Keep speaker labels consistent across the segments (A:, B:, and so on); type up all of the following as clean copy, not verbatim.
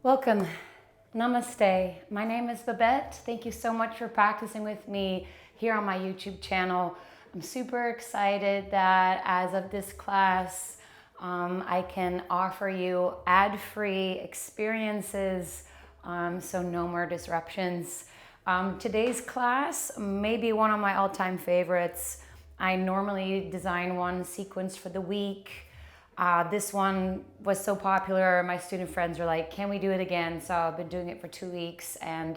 A: Welcome. Namaste. My name is Babette. Thank you so much for practicing with me here on my YouTube channel. I'm super excited that as of this class, I can offer you ad-free experiences, so no more disruptions. Today's class may be one of my all-time favorites. I normally design one sequence for the week. This one was so popular, my student friends were like, can we do it again? So I've been doing it for 2 weeks, and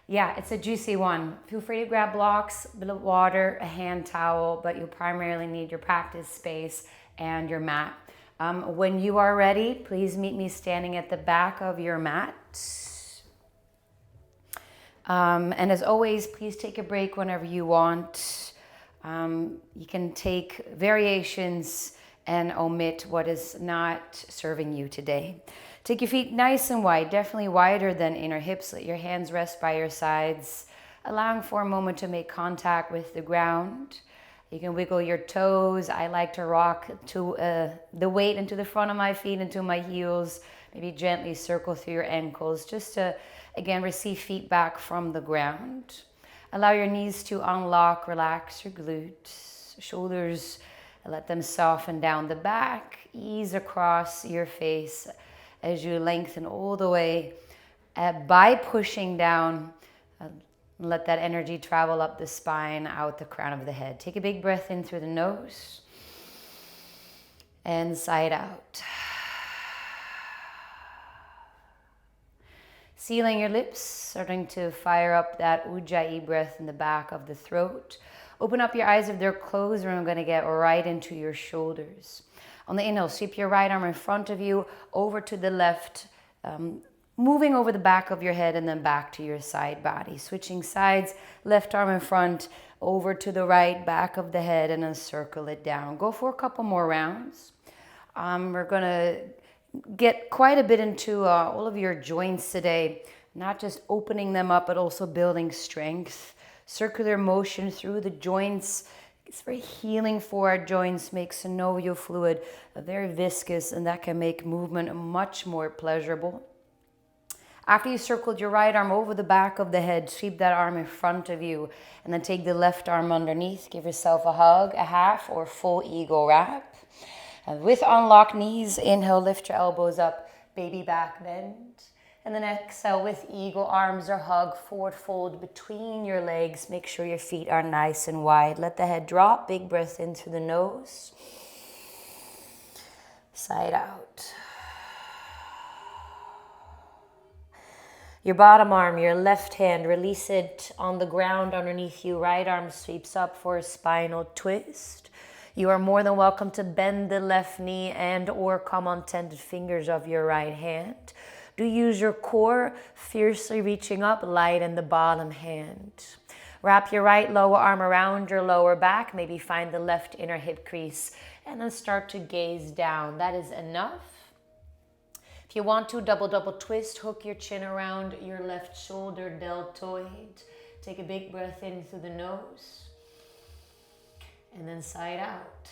A: yeah, it's a juicy one. Feel free to grab blocks, a bit of water, a hand towel, but you'll primarily need your practice space and your mat. When you are ready, please meet me standing at the back of your mat. And as always, please take a break whenever you want. You can take variations and omit what is not serving you today. Take your feet nice and wide, definitely wider than inner hips. Let your hands rest by your sides, allowing for a moment to make contact with the ground. You can wiggle your toes. I like to rock to the weight into the front of my feet, into my heels. Maybe gently circle through your ankles, just to, again, receive feedback from the ground. Allow your knees to unlock, relax your glutes, shoulders. Let them soften down the back, ease across your face as you lengthen all the way by pushing down. Let that energy travel up the spine, out the crown of the head. Take a big breath in through the nose and side out. Sealing your lips, starting to fire up that ujjayi breath in the back of the throat. Open up your eyes if they're closed, and I'm going to get right into your shoulders. On the inhale, sweep your right arm in front of you, over to the left, moving over the back of your head and then back to your side body. Switching sides, left arm in front, over to the right, back of the head, and then circle it down. Go for a couple more rounds. We're going to get quite a bit into all of your joints today, not just opening them up, but also building strength. Circular motion through the joints. It's very healing for our joints, makes synovial fluid very viscous, and that can make movement much more pleasurable. After you circled your right arm over the back of the head, sweep that arm in front of you, and then take the left arm underneath. Give yourself a hug, a half or full eagle wrap. And with unlocked knees, inhale, lift your elbows up, baby back bend. And then exhale with eagle arms or hug, forward fold between your legs. Make sure your feet are nice and wide. Let the head drop, big breath in through the nose. Side out. Your bottom arm, your left hand, release it on the ground underneath you. Right arm sweeps up for a spinal twist. You are more than welcome to bend the left knee and or come on tended fingers of your right hand. Do use your core, fiercely reaching up, light in the bottom hand. Wrap your right lower arm around your lower back. Maybe find the left inner hip crease and then start to gaze down. That is enough. If you want to, double twist, hook your chin around your left shoulder, deltoid. Take a big breath in through the nose and then side out.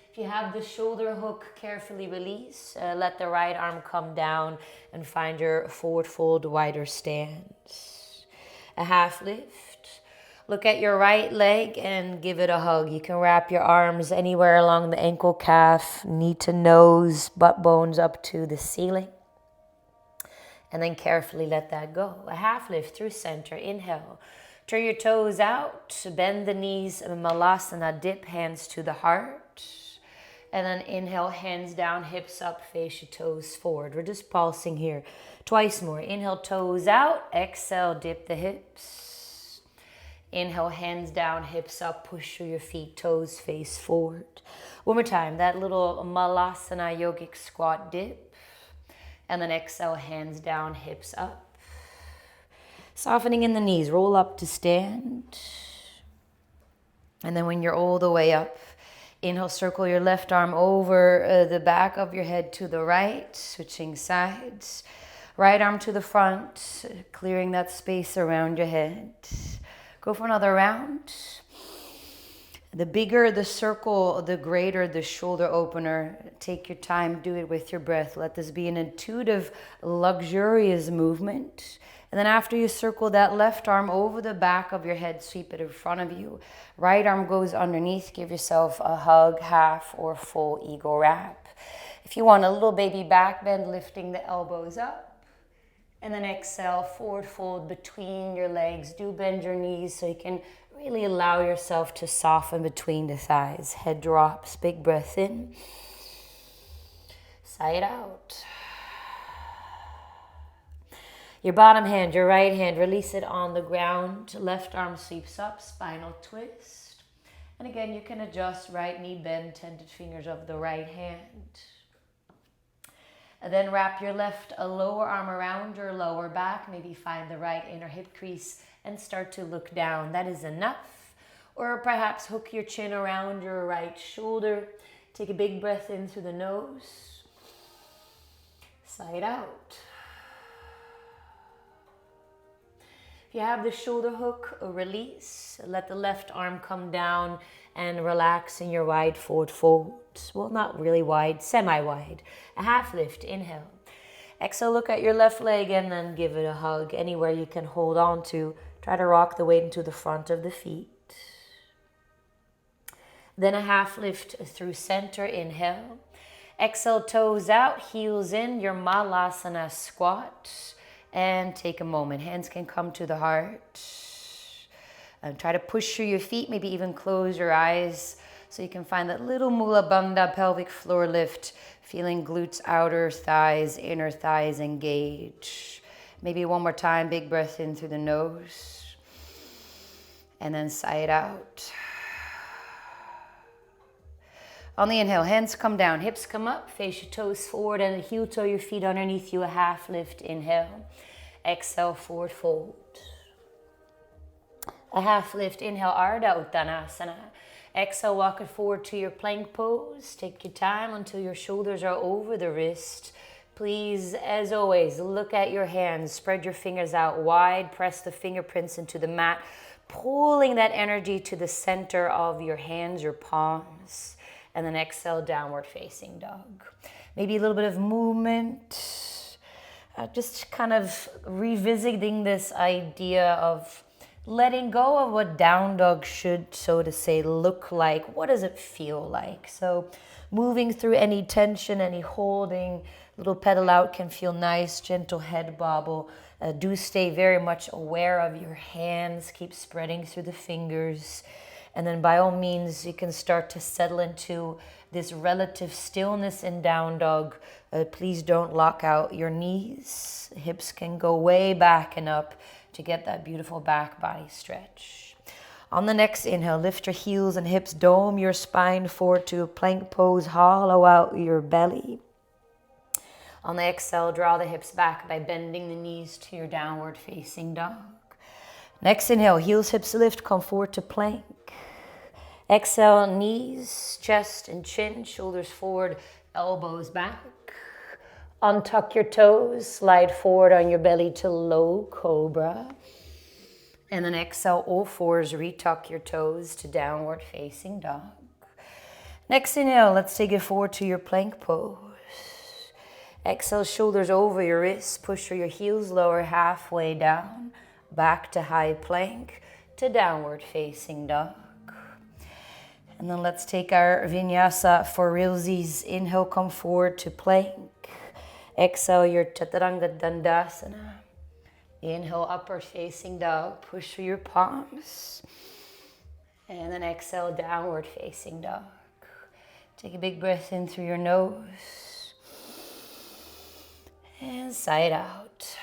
A: If you have the shoulder hook, carefully release. Let the right arm come down and find your forward fold, wider stance. A half lift. Look at your right leg and give it a hug. You can wrap your arms anywhere along the ankle, calf, knee to nose, butt bones up to the ceiling. And then carefully let that go. A half lift through center. Inhale. Turn your toes out. Bend the knees. Malasana. Dip hands to the heart. And then inhale, hands down, hips up, face your toes forward. We're just pulsing here. Twice more. Inhale, toes out. Exhale, dip the hips. Inhale, hands down, hips up, push through your feet, toes face forward. One more time, that little Malasana yogic squat dip. And then exhale, hands down, hips up. Softening in the knees, roll up to stand. And then when you're all the way up, inhale, circle your left arm over the back of your head to the right, switching sides. Right arm to the front, clearing that space around your head. Go for another round.
B: The bigger the circle, the greater the shoulder opener. Take your time, do it with your breath. Let this be an intuitive, luxurious movement. And then after you circle that left arm over the back of your head, sweep it in front of you. Right arm goes underneath. Give yourself a hug, half or full eagle wrap. If you want a little baby back bend, lifting the elbows up. And then exhale, forward fold between your legs. Do bend your knees so you can really allow yourself to soften between the thighs. Head drops, big breath in. Side out. Your bottom hand, your right hand, release it on the ground. Left arm sweeps up, spinal twist. And again, you can adjust right knee bend, tended fingers of the right hand. And then wrap your left lower arm around your lower back. Maybe find the right inner hip crease and start to look down. That is enough. Or perhaps hook your chin around your right shoulder. Take a big breath in through the nose. Side out. If you have the shoulder hook, release. Let the left arm come down and relax in your wide forward fold. Well, not really wide, semi-wide. A half lift, inhale. Exhale, look at your left leg and then give it a hug. Anywhere you can hold on to. Try to rock the weight into the front of the feet. Then a half lift through center, inhale. Exhale, toes out, heels in, your malasana squat. And take a moment. Hands can come to the heart. And try to push through your feet, maybe even close your eyes so you can find that little mula bandha pelvic floor lift, feeling glutes, outer thighs, inner thighs engage. Maybe one more time, big breath in through the nose. And then side out. On the inhale, hands come down, hips come up, face your toes forward and heel toe your feet underneath you, a half lift, inhale. Exhale, forward fold. A half lift, inhale, Ardha Uttanasana. Exhale, walk it forward to your plank pose. Take your time until your shoulders are over the wrist. Please, as always, look at your hands, spread your fingers out wide, press the fingerprints into the mat, pulling that energy to the center of your hands, your palms. And then exhale, downward facing dog. Maybe a little bit of movement. Just kind of revisiting this idea of letting go of what down dog should, so to say, look like. What does it feel like? So moving through any tension, any holding. Little pedal out can feel nice. Gentle head bobble. Do stay very much aware of your hands. Keep spreading through the fingers. And then by all means, you can start to settle into this relative stillness in down dog. Please don't lock out your knees. Hips can go way back and up to get that beautiful back body stretch. On the next inhale, lift your heels and hips, dome your spine forward to a plank pose, hollow out your belly. On the exhale, draw the hips back by bending the knees to your downward facing dog. Next inhale, heels, hips lift, come forward to plank. Exhale, knees, chest and chin, shoulders forward, elbows back. Untuck your toes, slide forward on your belly to low cobra. And then exhale, all fours, retuck your toes to downward facing dog. Next inhale, let's take it forward to your plank pose. Exhale, shoulders over your wrists, push through your heels, lower halfway down, back to high plank, to downward facing dog. And then let's take our vinyasa for realsies. Inhale, come forward to plank. Exhale, your chaturanga dandasana. Inhale, upward facing dog. Push through your palms. And then exhale, downward facing dog. Take a big breath in through your nose. And side out.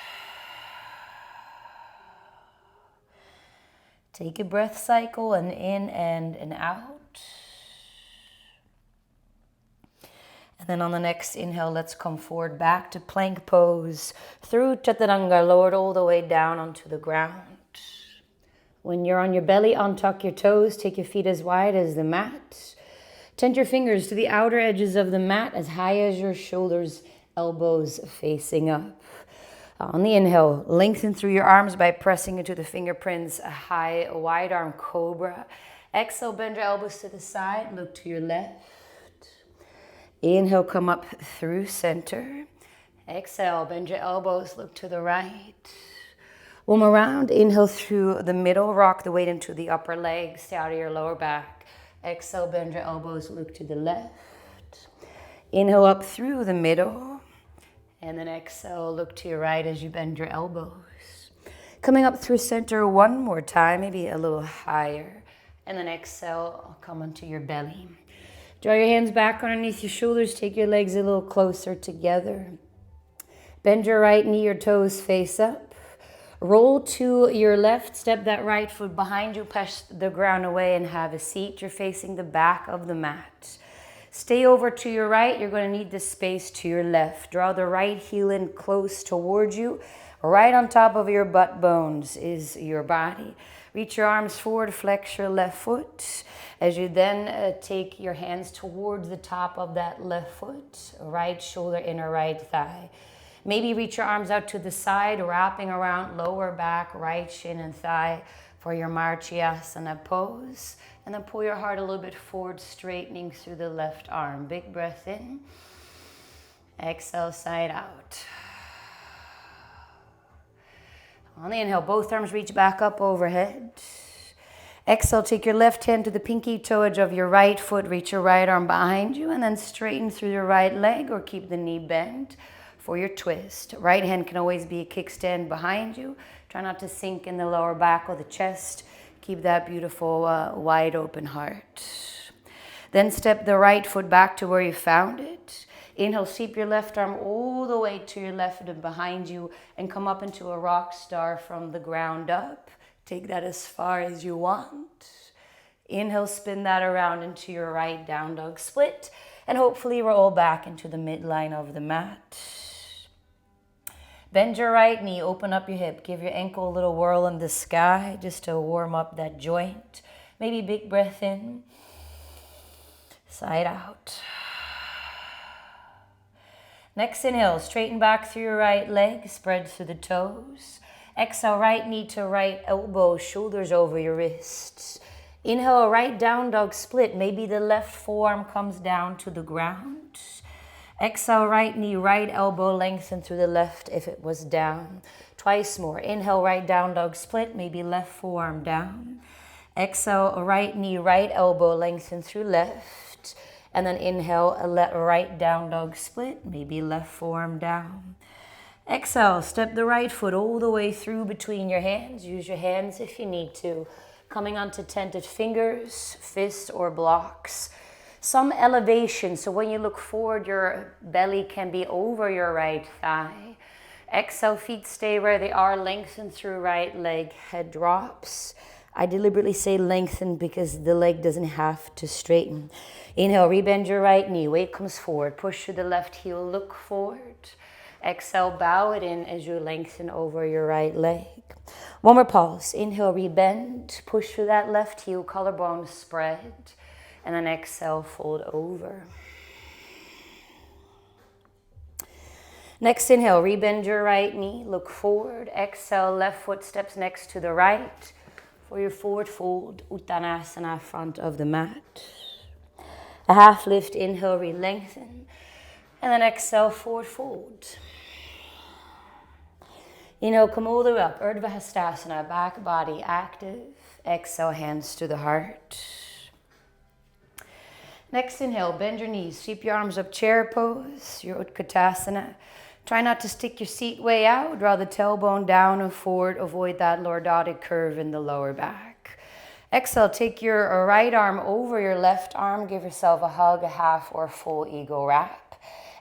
B: Take a breath cycle and in and out. And then on the next inhale, let's come forward back to plank pose. Through chaturanga, lowered all the way down onto the ground. When you're on your belly, untuck your toes. Take your feet as wide as the mat. Tent your fingers to the outer edges of the mat as high as your shoulders, elbows facing up. On the inhale, lengthen through your arms by pressing into the fingerprints, a high, wide arm cobra. Exhale, bend your elbows to the side, look to your left. Inhale, come up through center. Exhale, bend your elbows, look to the right. One more round, inhale through the middle, rock the weight into the upper leg, stay out of your lower back. Exhale, bend your elbows, look to the left. Inhale up through the middle, and then exhale, look to your right as you bend your elbows. Coming up through center one more time, maybe a little higher, and then exhale, come onto your belly. Draw your hands back underneath your shoulders, take your legs a little closer together. Bend your right knee or toes face up. Roll to your left, step that right foot behind you, push the ground away and have a seat. You're facing the back of the mat. Stay over to your right, you're going to need the space to your left. Draw the right heel in close towards you. Right on top of your butt bones is your body. Reach your arms forward, flex your left foot. As you then take your hands towards the top of that left foot, right shoulder, inner right thigh. Maybe reach your arms out to the side, wrapping around lower back, right shin and thigh for your Vinyasa pose. And then pull your heart a little bit forward, straightening through the left arm. Big breath in. Exhale, side out. On the inhale, both arms reach back up overhead. Exhale, take your left hand to the pinky toe edge of your right foot, reach your right arm behind you, and then straighten through your right leg or keep the knee bent for your twist. Right hand can always be a kickstand behind you. Try not to sink in the lower back or the chest. Keep that beautiful wide open heart. Then step the right foot back to where you found it. Inhale, sweep your left arm all the way to your left and behind you and come up into a rock star from the ground up. Take that as far as you want. Inhale, spin that around into your right down dog split and hopefully roll back into the midline of the mat. Bend your right knee, open up your hip, give your ankle a little whirl in the sky just to warm up that joint. Maybe big breath in, side out. Next inhale, straighten back through your right leg, spread through the toes. Exhale, right knee to right elbow, shoulders over your wrists. Inhale, right down dog split. Maybe the left forearm comes down to the ground. Exhale, right knee, right elbow, lengthen through the left if it was down. Twice more. Inhale, right down dog split, maybe left forearm down. Exhale, right knee, right elbow, lengthen through left. And then inhale, right down dog split, maybe left forearm down. Exhale, step the right foot all the way through between your hands. Use your hands if you need to. Coming onto tented fingers, fists, or blocks. Some elevation, so when you look forward, your belly can be over your right thigh. Exhale, feet stay where they are, lengthen through right leg, head drops. I deliberately say lengthen because the leg doesn't have to straighten. Inhale, rebend your right knee, weight comes forward, push through the left heel, look forward. Exhale, bow it in as you lengthen over your right leg. One more pause. Inhale, rebend, push through that left heel, collarbone spread. And then exhale, fold over. Next inhale, rebend your right knee, look forward. Exhale, left foot steps next to the right for your forward fold, Uttanasana, front of the mat. A half lift, inhale, re-lengthen. And then exhale, forward fold. Inhale, come all the way up, Urdhva Hastasana, back body active. Exhale, hands to the heart. Next inhale, bend your knees, sweep your arms up, chair pose, your Utkatasana. Try not to stick your seat way out, draw the tailbone down and forward, avoid that lordotic curve in the lower back. Exhale, take your right arm over your left arm, give yourself a hug, a half or full eagle wrap.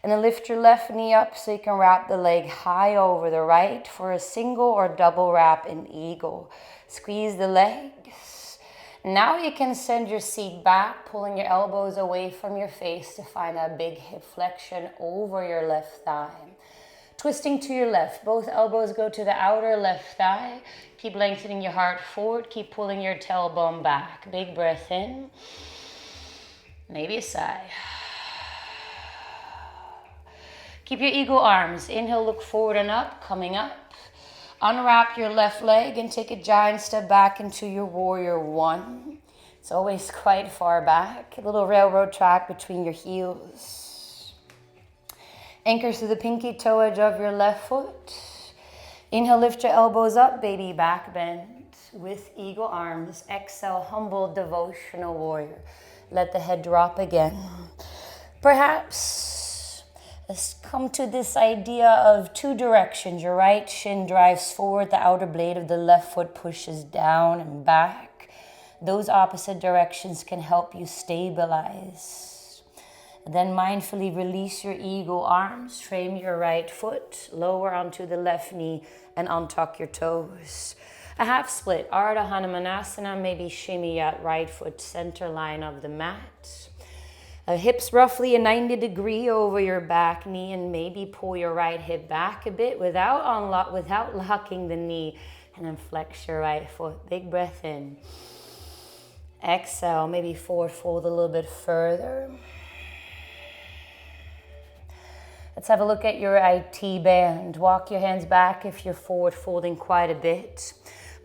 B: And then lift your left knee up so you can wrap the leg high over the right for a single or double wrap in eagle. Squeeze the legs. Now you can send your seat back, pulling your elbows away from your face to find that big hip flexion over your left thigh. Twisting to your left, both elbows go to the outer left thigh. Keep lengthening your heart forward, keep pulling your tailbone back. Big breath in, maybe a sigh. Keep your eagle arms. Inhale, look forward and up, coming up. Unwrap your left leg and take a giant step back into your warrior one. It's always quite far back. A little railroad track between your heels. Anchors to the pinky toe edge of your left foot. Inhale, lift your elbows up, baby back bend with eagle arms. Exhale, humble devotional warrior. Let the head drop again. Perhaps let's come to this idea of two directions. Your right shin drives forward, the outer blade of the left foot pushes down and back. Those opposite directions can help you stabilize. Then mindfully release your eagle arms, frame your right foot, lower onto the left knee, and untuck your toes. A half split, Ardha Hanumanasana, maybe shimmy at right foot center line of the mat. Hips roughly a 90 degree over your back knee, and maybe pull your right hip back a bit without locking the knee, and then flex your right foot. Big breath in. Exhale, maybe forward fold a little bit further. Let's have a look at your IT band. Walk your hands back if you're forward folding quite a bit.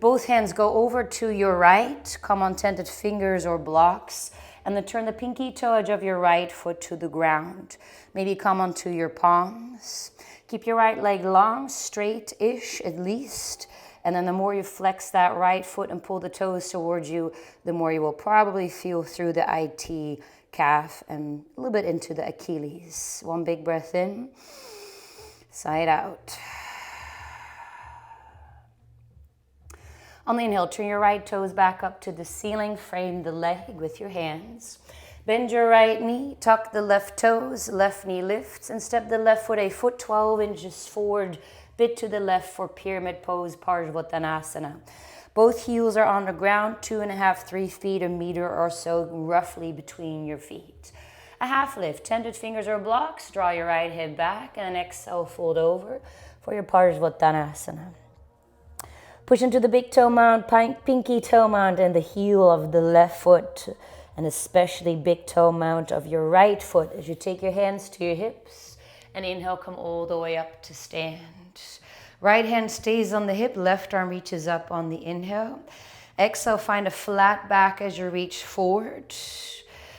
B: Both hands go over to your right. Come on tented fingers or blocks. And then turn the pinky toe edge of your right foot to the ground. Maybe come onto your palms. Keep your right leg long, straight-ish at least. And then the more you flex that right foot and pull the toes towards you, the more you will probably feel through the IT calf and a little bit into the Achilles. One big breath in, side out. On the inhale, turn your right toes back up to the ceiling, frame the leg with your hands. Bend your right knee, tuck the left toes, left knee lifts, and step the left foot a foot 12 inches forward, bit to the left for pyramid pose, Parsvottanasana. Both heels are on the ground, 2.5, 3 feet, a meter or so, roughly between your feet. A half lift, tented fingers or blocks, draw your right hip back, and then exhale, fold over for your Parsvottanasana. Push into the big toe mount, pinky toe mount, and the heel of the left foot, and especially big toe mount of your right foot as you take your hands to your hips, and inhale, come all the way up to stand. Right hand stays on the hip, left arm reaches up on the inhale. Exhale, find a flat back as you reach forward.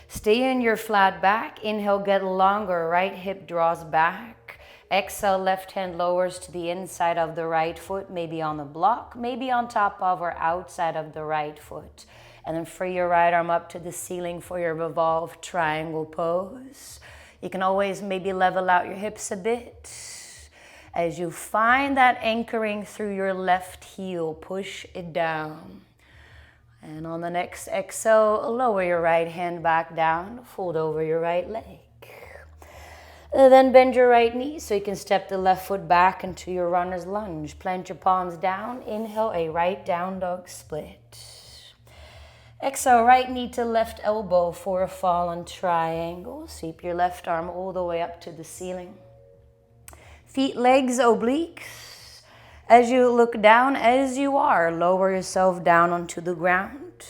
B: Stay in your flat back. Inhale, get longer. Right hip draws back. Exhale, left hand lowers to the inside of the right foot, maybe on the block, maybe on top of or outside of the right foot. And then free your right arm up to the ceiling for your revolved triangle pose. You can always maybe level out your hips a bit. As you find that anchoring through your left heel, push it down. And on the next exhale, lower your right hand back down, fold over your right leg. Then bend your right knee so you can step the left foot back into your runner's lunge. Plant your palms down, inhale a right down dog split. Exhale, right knee to left elbow for a fallen triangle. Sweep your left arm all the way up to the ceiling. Feet, legs, obliques. As you look down, as you are, lower yourself down onto the ground.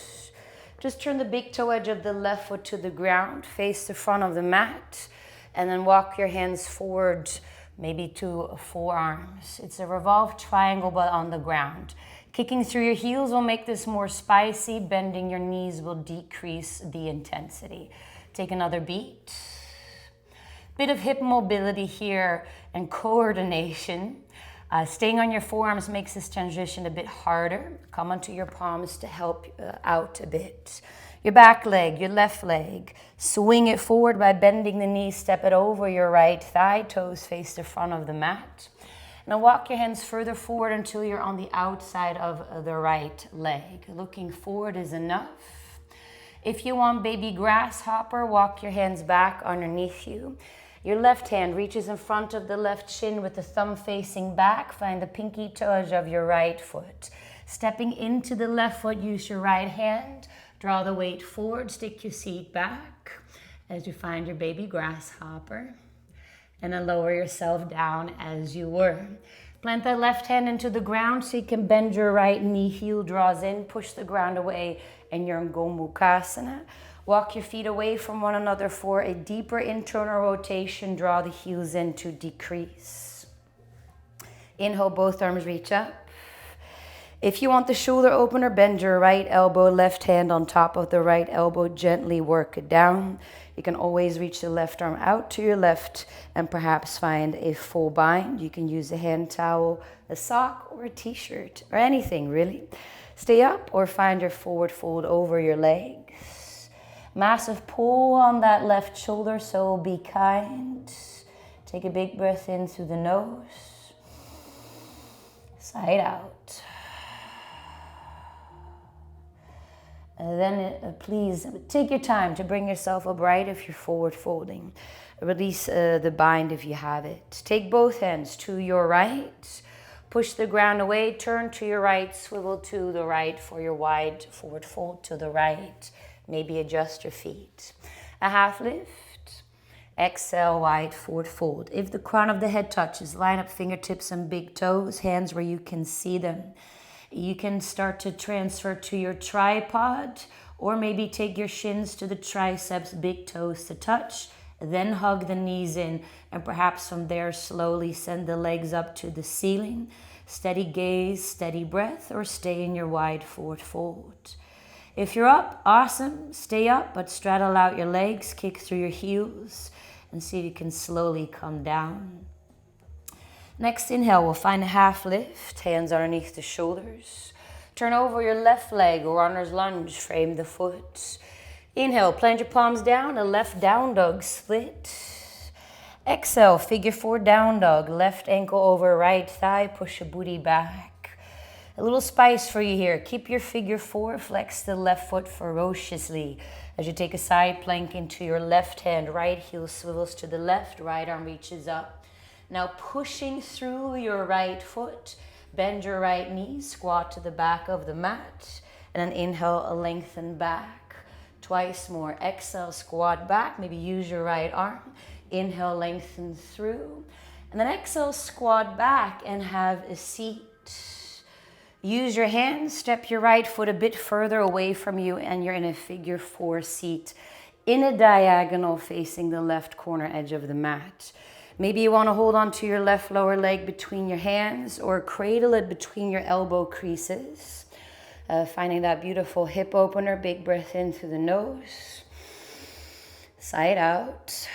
B: Just turn the big toe edge of the left foot to the ground, face the front of the mat, and then walk your hands forward, maybe to forearms. It's a revolved triangle, but on the ground. Kicking through your heels will make this more spicy. Bending your knees will decrease the intensity. Take another beat. Bit of hip mobility here and coordination. Staying on your forearms makes this transition a bit harder. Come onto your palms to help out a bit. Your back leg, your left leg. Swing it forward by bending the knee. Step it over your right thigh. Toes face the front of the mat. Now walk your hands further forward until you're on the outside of the right leg. Looking forward is enough. If you want baby grasshopper, walk your hands back underneath you. Your left hand reaches in front of the left shin with the thumb facing back. Find the pinky toe edge of your right foot. Stepping into the left foot, use your right hand. Draw the weight forward, stick your seat back as you find your baby grasshopper. And then lower yourself down as you were. Plant that left hand into the ground so you can bend your right knee. Heel draws in, push the ground away, and you're in Gomukhasana. Walk your feet away from one another for a deeper internal rotation. Draw the heels in to decrease. Inhale, both arms reach up.
A: If you want the shoulder opener, bend your right elbow, left hand on top of the right elbow, gently work it down. You can always reach the left arm out to your left and perhaps find a full bind. You can use a hand towel, a sock, or a t-shirt, or anything really. Stay up or find your forward fold over your legs. Massive pull on that left shoulder, so be kind. Take a big breath in through the nose. Side out. And then please take your time to bring yourself upright if you're forward folding. Release the bind if you have it. Take both hands to your right. Push the ground away. Turn to your right. Swivel to the right for your wide forward fold to the right. Maybe adjust your feet. A half lift. Exhale, wide forward fold. If the crown of the head touches, line up fingertips and big toes, hands where you can see them. You can start to transfer to your tripod, or maybe take your shins to the triceps, big toes to touch, then hug the knees in, and perhaps from there slowly send the legs up to the ceiling. Steady gaze, steady breath, or stay in your wide forward fold. If you're up, awesome, stay up, but straddle out your legs, kick through your heels, and see if you can slowly come down. Next inhale, we'll find a half lift, hands underneath the shoulders. Turn over your left leg, runner's lunge, frame the foot. Inhale, plant your palms down, a left down dog split. Exhale, figure four down dog, left ankle over right thigh, push your booty back. A little spice for you here. Keep your figure four, flex the left foot ferociously. As you take a side plank into your left hand, right heel swivels to the left, right arm reaches up. Now pushing through your right foot, bend your right knee, squat to the back of the mat, and then inhale, lengthen back. Twice more. Exhale, squat back, maybe use your right arm. Inhale, lengthen through. And then exhale, squat back and have a seat. Use your hands, step your right foot a bit further away from you, and you're in a figure four seat in a diagonal facing the left corner edge of the mat. Maybe you want to hold on to your left lower leg between your hands or cradle it between your elbow creases. Finding that beautiful hip opener, big breath in through the nose. Side out.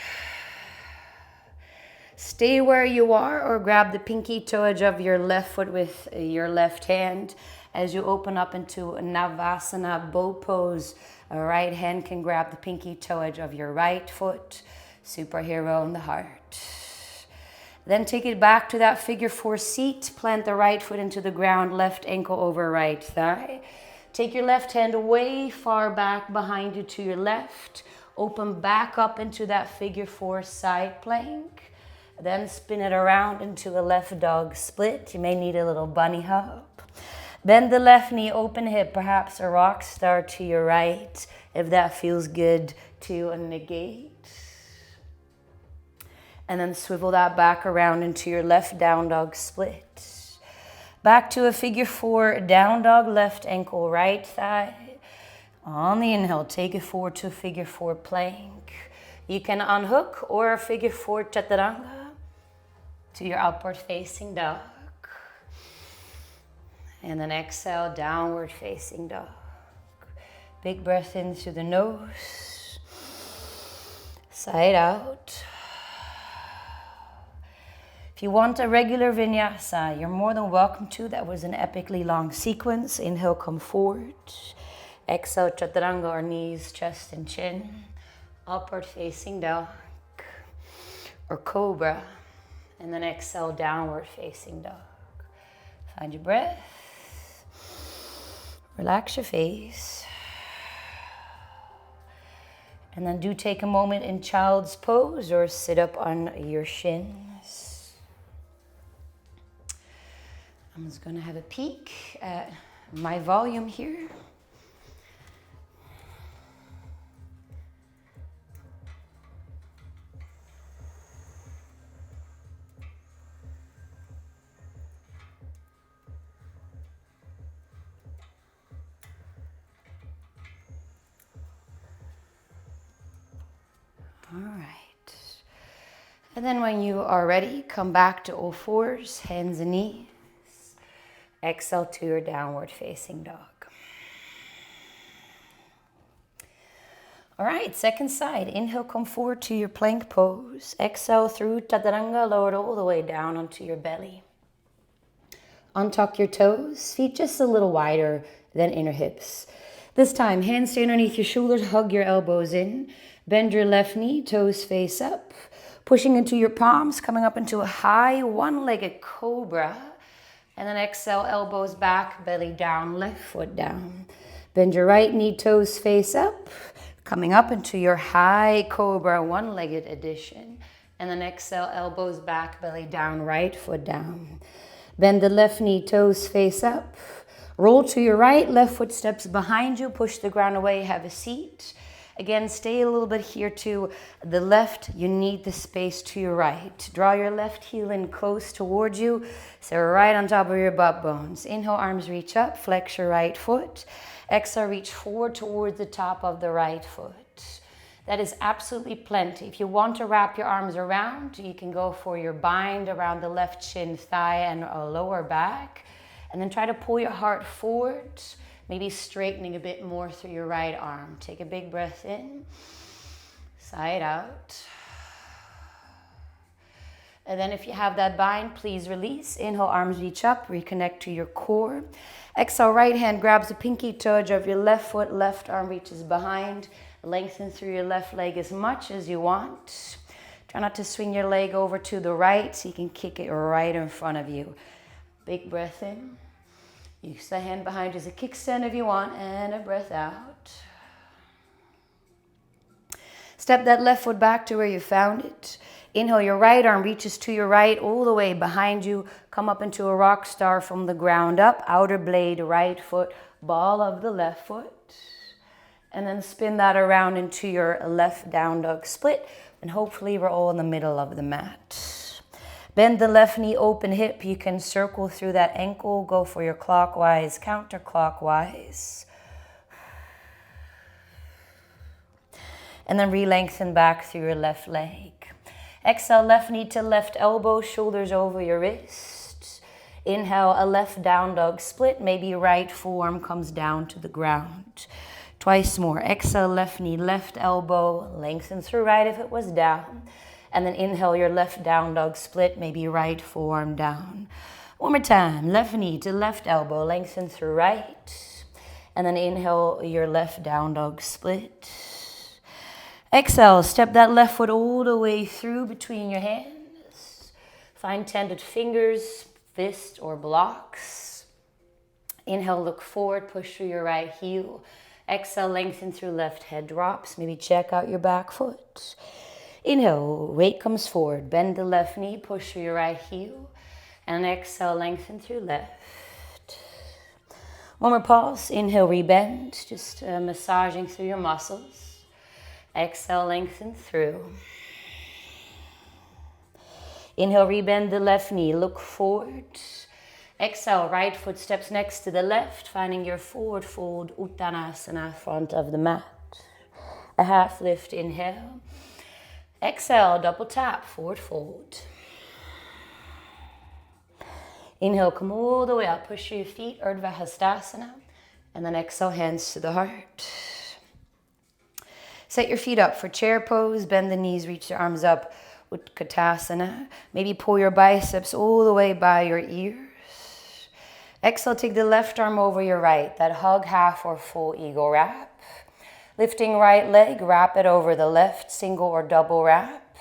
A: Stay where you are or grab the pinky toe edge of your left foot with your left hand as you open up into a Navasana bow pose. A right hand can grab the pinky toe edge of your right foot. Superhero in the heart. Then take it back to that figure four seat. Plant the right foot into the ground, left ankle over right thigh. Take your left hand way far back behind you to your left. Open back up into that figure four side plank. Then spin it around into a left dog split. You may need a little bunny hop. Bend the left knee, open hip, perhaps a rock star to your right, if that feels good to negate. And then swivel that back around into your left down dog split. Back to a figure four down dog, left ankle, right thigh. On the inhale, take it forward to a figure four plank. You can unhook or a figure four chaturanga to your upward facing dog. And then exhale, downward facing dog. Big breath in through the nose. Side out. If you want a regular vinyasa, you're more than welcome to. That was an epically long sequence. Inhale, come forward. Exhale, chaturanga, or knees, chest and chin. Upward facing dog or cobra. And then exhale, downward facing dog. Find your breath. Relax your face. And then do take a moment in child's pose or sit up on your shins. I'm just going to have a peek at my volume here. All right. And then when you are ready, come back to all fours, hands and knees.
B: Exhale to your downward facing dog. All right, second side. Inhale, come forward to your plank pose. Exhale through Chaturanga, lower it all the way down onto your belly. Untuck your toes, feet just a little wider than inner hips. This time, hands stay underneath your shoulders, hug your elbows in. Bend your left knee, toes face up. Pushing into your palms, coming up into a high one-legged cobra. And then exhale, elbows back, belly down, left foot down. Bend your right knee, toes face up. Coming up into your high cobra, one-legged addition. And then exhale, elbows back, belly down, right foot down. Bend the left knee, toes face up. Roll to your right, left foot steps behind you. Push the ground away, have a seat. Again, stay a little bit here to the left. You need the space to your right. Draw your left heel in close towards you. So right on top of your butt bones. Inhale, arms reach up, flex your right foot. Exhale, reach forward towards the top of the right foot. That is absolutely plenty. If you want to wrap your arms around, you can go for your bind around the left shin, thigh, and lower back. And then try to pull your heart forward, maybe straightening a bit more through your right arm. Take a big breath in, side out. And then if you have that bind, please release. Inhale, arms reach up, reconnect to your core. Exhale, right hand grabs the pinky toe of your left foot, left arm reaches behind. Lengthen through your left leg as much as you want. Try not to swing your leg over to the right so you can kick it right in front of you. Big breath in. Use the hand behind you as a kickstand if you want, and a breath out. Step that left foot back to where you found it. Inhale, your right arm reaches to your right all the way behind you. Come up into a rock star from the ground up. Outer blade, right foot, ball of the left foot. And then spin that around into your left down dog split. And hopefully we're all in the middle of the mat. Bend the left knee, open hip. You can circle through that ankle. Go for your clockwise, counterclockwise. And then re-lengthen back through your left leg. Exhale, left knee to left elbow, shoulders over your wrists. Inhale, a left down dog split. Maybe right forearm comes down to the ground. Twice more. Exhale, left knee, left elbow. Lengthen through right if it was down. And then inhale, your left down dog split. Maybe right forearm down. One more time. Left knee to left elbow. Lengthen through right. And then inhale, your left down dog split. Exhale, step that left foot all the way through between your hands. Find tended fingers, fist, or blocks. Inhale, look forward, push through your right heel. Exhale, lengthen through left head drops. Maybe check out your back foot. Inhale, weight comes forward. Bend the left knee, push through your right heel. And exhale, lengthen through left. One more pause. Inhale, rebend. Just massaging through your muscles. Exhale, lengthen through. Inhale, rebend the left knee. Look forward. Exhale, right foot steps next to the left, finding your forward fold, Uttanasana, front of the mat. A half lift, inhale. Exhale, double tap, forward fold. Inhale, come all the way up, push your feet, Urdhva Hastasana. And then exhale, hands to the heart. Set your feet up for chair pose, bend the knees, reach your arms up, Utkatasana. Maybe pull your biceps all the way by your ears. Exhale, take the left arm over your right, that hug half or full eagle wrap. Lifting right leg, wrap it over the left, single or double wrap.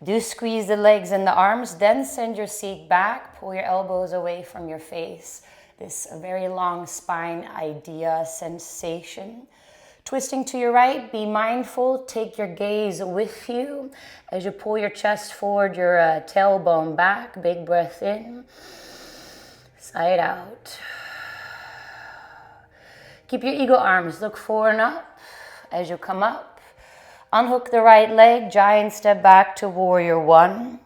B: Do squeeze the legs and the arms, then send your seat back, pull your elbows away from your face. This very long spine idea, sensation. Twisting to your right, be mindful, take your gaze with you. As you pull your chest forward, your tailbone back, big breath in, side out. Keep your eagle arms, look forward and up. As you come up, unhook the right leg, giant step back to warrior one.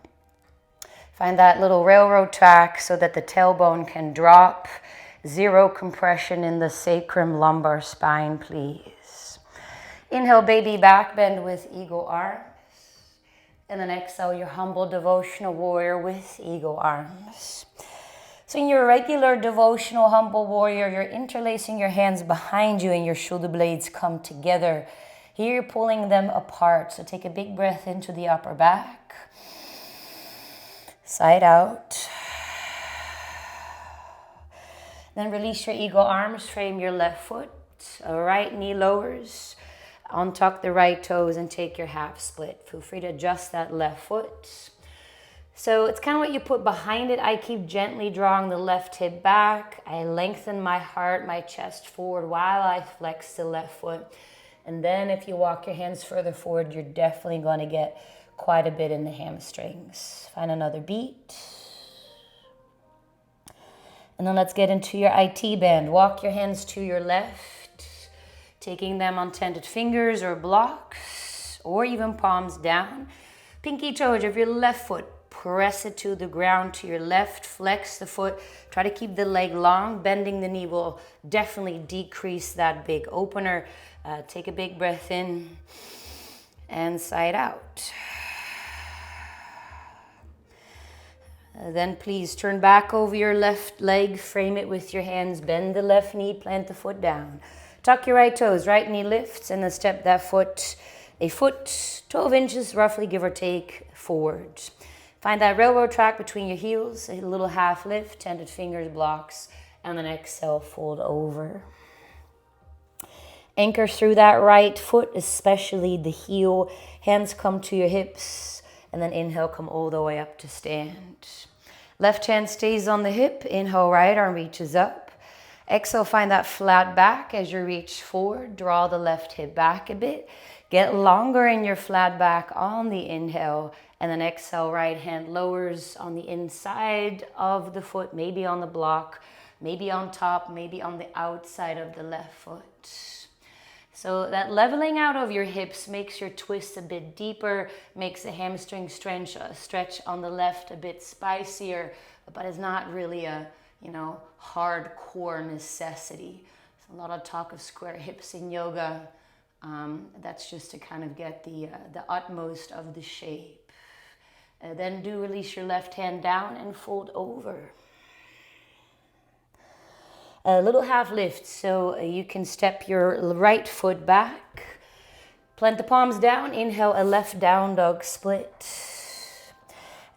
B: Find that little railroad track so that the tailbone can drop. Zero compression in the sacrum lumbar spine, please. Inhale, baby back bend with eagle arms. And then exhale, your humble devotional warrior with eagle arms. So in your regular devotional humble warrior, you're interlacing your hands behind you and your shoulder blades come together. Here you're pulling them apart. So take a big breath into the upper back. Side out. Then release your eagle arms, frame your left foot. Right knee lowers. Untuck the right toes and take your half split. Feel free to adjust that left foot. So it's kind of what you put behind it. I keep gently drawing the left hip back. I lengthen my heart, my chest forward while I flex the left foot. And then if you walk your hands further forward, you're definitely going to get quite a bit in the hamstrings. Find another beat. And then let's get into your IT band. Walk your hands to your left, taking them on tented fingers or blocks, or even palms down. Pinky toes of your left foot. Press it to the ground to your left, flex the foot, try to keep the leg long. Bending the knee will definitely decrease that big opener. Take a big breath in and side out. Then please turn back over your left leg, frame it with your hands, bend the left knee, plant the foot down. Tuck your right toes, right knee lifts, and then step that foot a foot, 12 inches roughly, give or take, forward. Find that railroad track between your heels, a little half lift, tented fingers, blocks, and then exhale, fold over. Anchor through that right foot, especially the heel. Hands come to your hips, and then inhale, come all the way up to stand. Left hand stays on the hip. Inhale, right arm reaches up. Exhale, find that flat back as you reach forward. Draw the left hip back a bit. Get longer in your flat back on the inhale. And then exhale, right hand lowers on the inside of the foot, maybe on the block, maybe on top, maybe on the outside of the left foot. So that leveling out of your hips makes your twist a bit deeper, makes the hamstring stretch on the left a bit spicier, but it's not really a, hardcore necessity. There's a lot of talk of square hips in yoga. That's just to kind of get the utmost of the shape. Then do release your left hand down and fold over. A little half lift, so you can step your right foot back. Plant the palms down. Inhale, a left down dog split.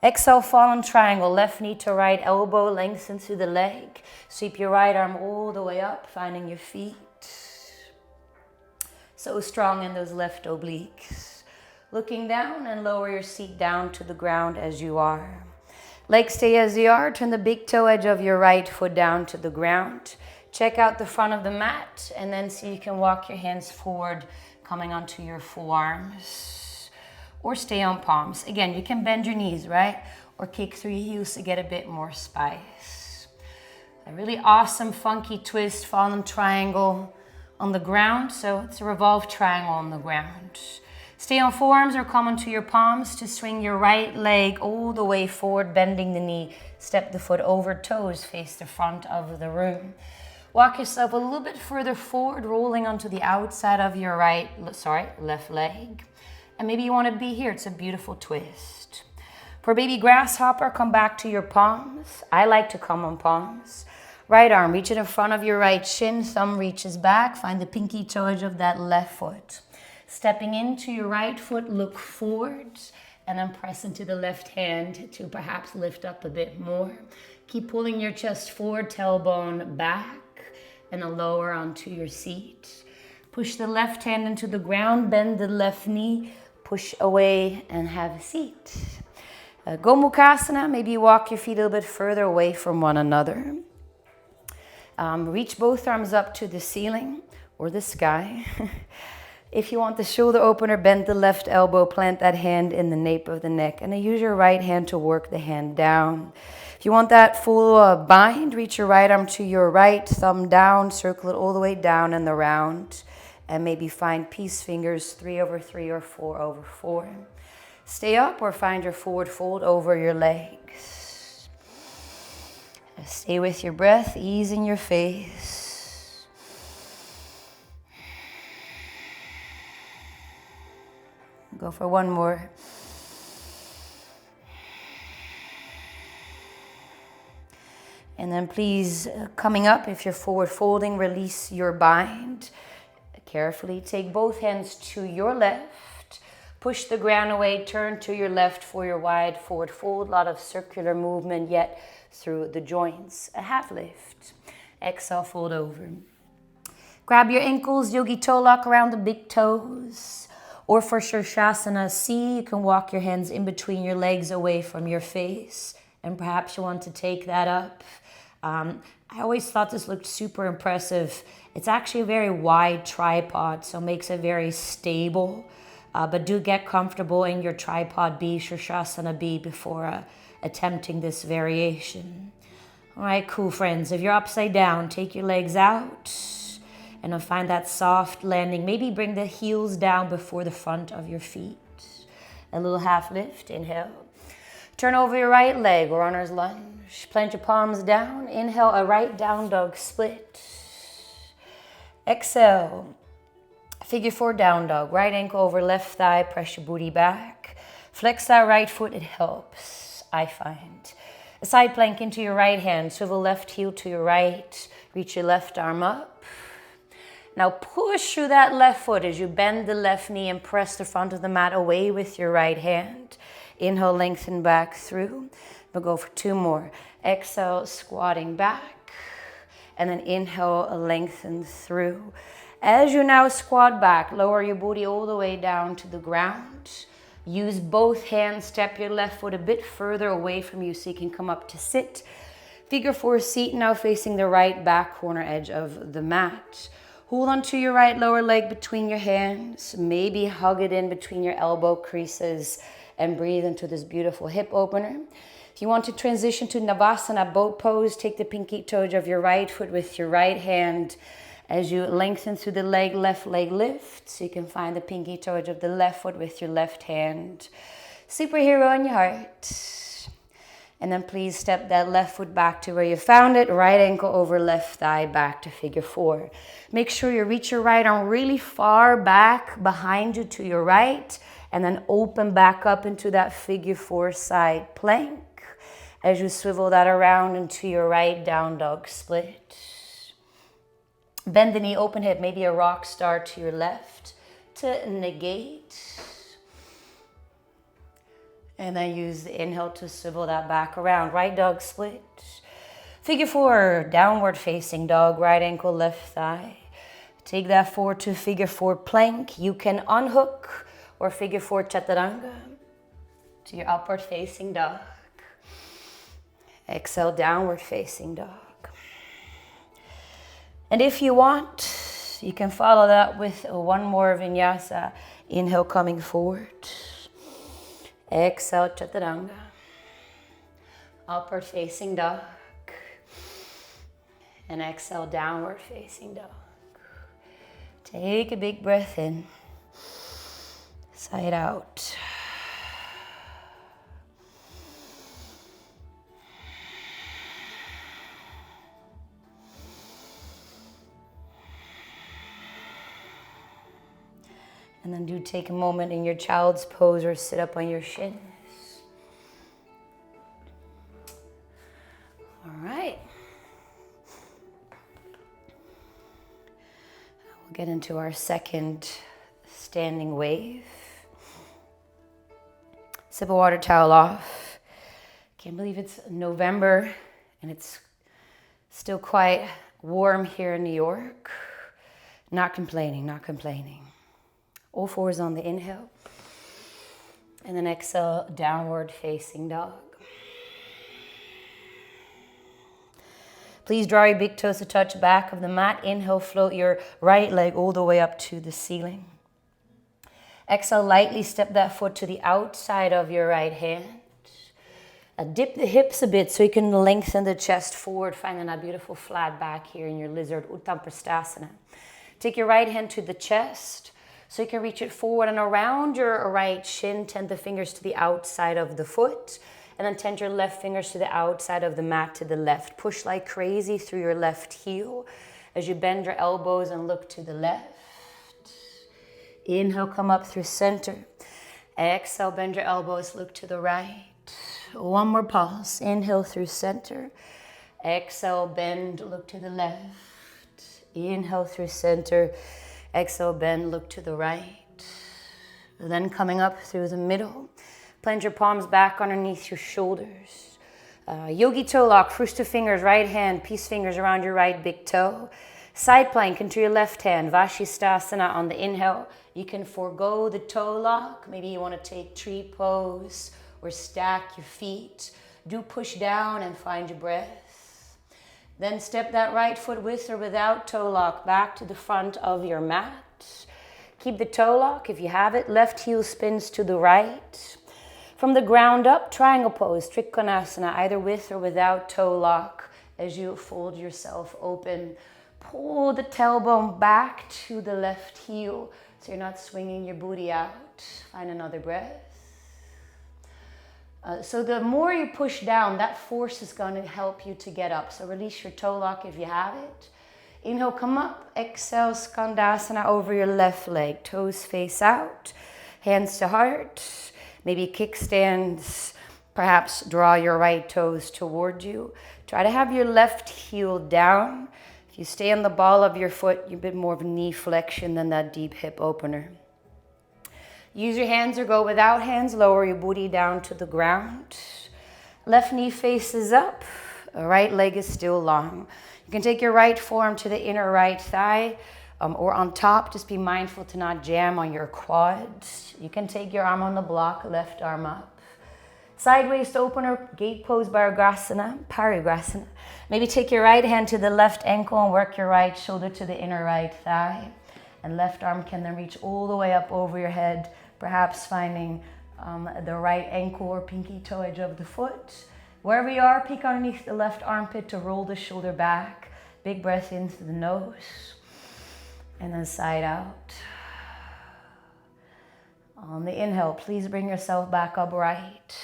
B: Exhale, fallen triangle. Left knee to right elbow, lengthen through the leg. Sweep your right arm all the way up, finding your feet. So strong in those left obliques. Looking down and lower your seat down to the ground as you are. Legs stay as they are. Turn the big toe edge of your right foot down to the ground. Check out the front of the mat and then see you can walk your hands forward, coming onto your forearms. Or stay on palms. Again, you can bend your knees, right? Or kick through your heels to get a bit more spice. A really awesome funky twist, fallen triangle on the ground. So it's a revolved triangle on the ground. Stay on forearms or come onto your palms to swing your right leg all the way forward, bending the knee. Step the foot over, toes face the front of the room. Walk yourself a little bit further forward, rolling onto the outside of your left leg. And maybe you want to be here. It's a beautiful twist. For baby grasshopper, come back to your palms. I like to come on palms. Right arm, reach it in front of your right shin. Thumb reaches back. Find the pinky toe edge of that left foot. Stepping into your right foot, look forward, and then press into the left hand to perhaps lift up a bit more. Keep pulling your chest forward, tailbone back, and then lower onto your seat. Push the left hand into the ground, bend the left knee, push away, and have a seat. Gomukhasana, maybe walk your feet a little bit further away from one another. Reach both arms up to the ceiling or the sky. If you want the shoulder opener, bend the left elbow, plant that hand in the nape of the neck, and then use your right hand to work the hand down. If you want that full bind, reach your right arm to your right, thumb down, circle it all the way down and around, and maybe find peace fingers 3/3 or 4/4. Stay up or find your forward fold over your legs. Stay with your breath, ease in your face. Go for one more.
A: And then please, coming up, if you're forward folding, release your bind. Carefully take both hands to your left. Push the ground away, turn to your left for your wide forward fold. A lot of circular movement yet through the joints. A half lift. Exhale, fold over. Grab your ankles, yogi toe lock around the big toes. Or for shavasana C, you can walk your hands in between your legs away from your face. And perhaps you want to take that up. I always thought this looked super impressive. It's actually a very wide tripod, so it makes it very stable. But do get comfortable in your tripod B, Shavasana B, before attempting this variation. All right, cool friends. If you're upside down, take your legs out and find that soft landing. Maybe bring the heels down before the front of your feet. A little half lift, inhale. Turn over your right leg, runner's lunge. Plant your palms down. Inhale, a right down dog split. Exhale. Figure 4 down dog. Right ankle over left thigh. Press your booty back. Flex that right foot. It helps, I find. A side plank into your right hand. Swivel left heel to your right. Reach your left arm up. Now push through that left foot as you bend the left knee and press the front of the mat away with your right hand. Inhale, lengthen back through. We'll go for 2 more. Exhale, squatting back. And then inhale, lengthen through. As you now squat back, lower your booty all the way down to the ground. Use both hands, step your left foot a bit further away from you so you can come up to sit. Figure 4 seat now facing the right back corner edge of the mat. Hold onto your right lower leg between your hands. Maybe hug it in between your elbow creases and breathe into this beautiful hip opener. If you want to transition to Navasana boat pose, take the pinky toe of your right foot with your right hand as you lengthen through the leg, left leg lift. So you can find the pinky toe of the left foot with your left hand. Superhero in your heart. And then please step that left foot back to where you found it. Right ankle over left thigh back to figure 4. Make sure you reach your right arm really far back behind you to your right. And then open back up into that figure 4 side plank. As you swivel that around into your right down dog split. Bend the knee, open hip, maybe a rock star to your left to negate. And then use the inhale to swivel that back around. Right dog split. Figure 4, downward facing dog, right ankle, left thigh. Take that forward to figure 4 plank. You can unhook or figure 4 chaturanga to your upward facing dog. Exhale, downward facing dog. And if you want, you can follow that with 1 more vinyasa. Inhale, coming forward. Exhale, chaturanga. Upward facing dog. And exhale, downward facing dog. Take a big breath in. Side out. And then do take a moment in your child's pose or sit up on your shins. All right. We'll get into our second standing wave. Sip a water towel off. Can't believe it's November and it's still quite warm here in New York. Not complaining, not complaining. All 4s on the inhale. And then exhale, downward facing dog. Please draw your big toes to touch back of the mat. Inhale, float your right leg all the way up to the ceiling. Exhale, lightly step that foot to the outside of your right hand. Dip the hips a bit so you can lengthen the chest forward, finding that beautiful flat back here in your lizard Uttanapastasana. Take your right hand to the chest. So you can reach it forward and around your right shin. Tend the fingers to the outside of the foot. And then tend your left fingers to the outside of the mat to the left. Push like crazy through your left heel as you bend your elbows and look to the left. Inhale, come up through center. Exhale, bend your elbows, look to the right. 1 more pause. Inhale through center.
B: Exhale, bend, look to the left. Inhale through center. Exhale, bend, look to the right. Then coming up through the middle. Plant your palms back underneath your shoulders. Yogi toe lock, first two fingers, right hand, peace fingers around your right big toe. Side plank into your left hand, Vashisthasana on the inhale. You can forego the toe lock. Maybe you want to take tree pose or stack your feet. Do push down and find your breath. Then step that right foot with or without toe lock back to the front of your mat. Keep the toe lock if you have it. Left heel spins to the right. From the ground up, triangle pose, Trikonasana, either with or without toe lock as you fold yourself open. Pull the tailbone back to the left heel so you're not swinging your booty out. Find another breath. So the more you push down, that force is going to help you to get up. So release your toe lock if you have it. Inhale, come up. Exhale, Skandasana over your left leg. Toes face out, hands to heart. Maybe kickstands, perhaps draw your right toes toward you. Try to have your left heel down. If you stay on the ball of your foot, you're a bit more of a knee flexion than that deep hip opener. Use your hands or go without hands. Lower your booty down to the ground. Left knee faces up. Right leg is still long. You can take your right forearm to the inner right thigh. Or on top, just be mindful to not jam on your quads. You can take your arm on the block, left arm up. Sideways opener, gate pose, Parigrasana. Maybe take your right hand to the left ankle and work your right shoulder to the inner right thigh. And left arm can then reach all the way up over your head, perhaps finding the right ankle or pinky toe edge of the foot. Wherever you are, peek underneath the left armpit to roll the shoulder back. Big breath in through the nose. And then side out. On the inhale, please bring yourself back upright.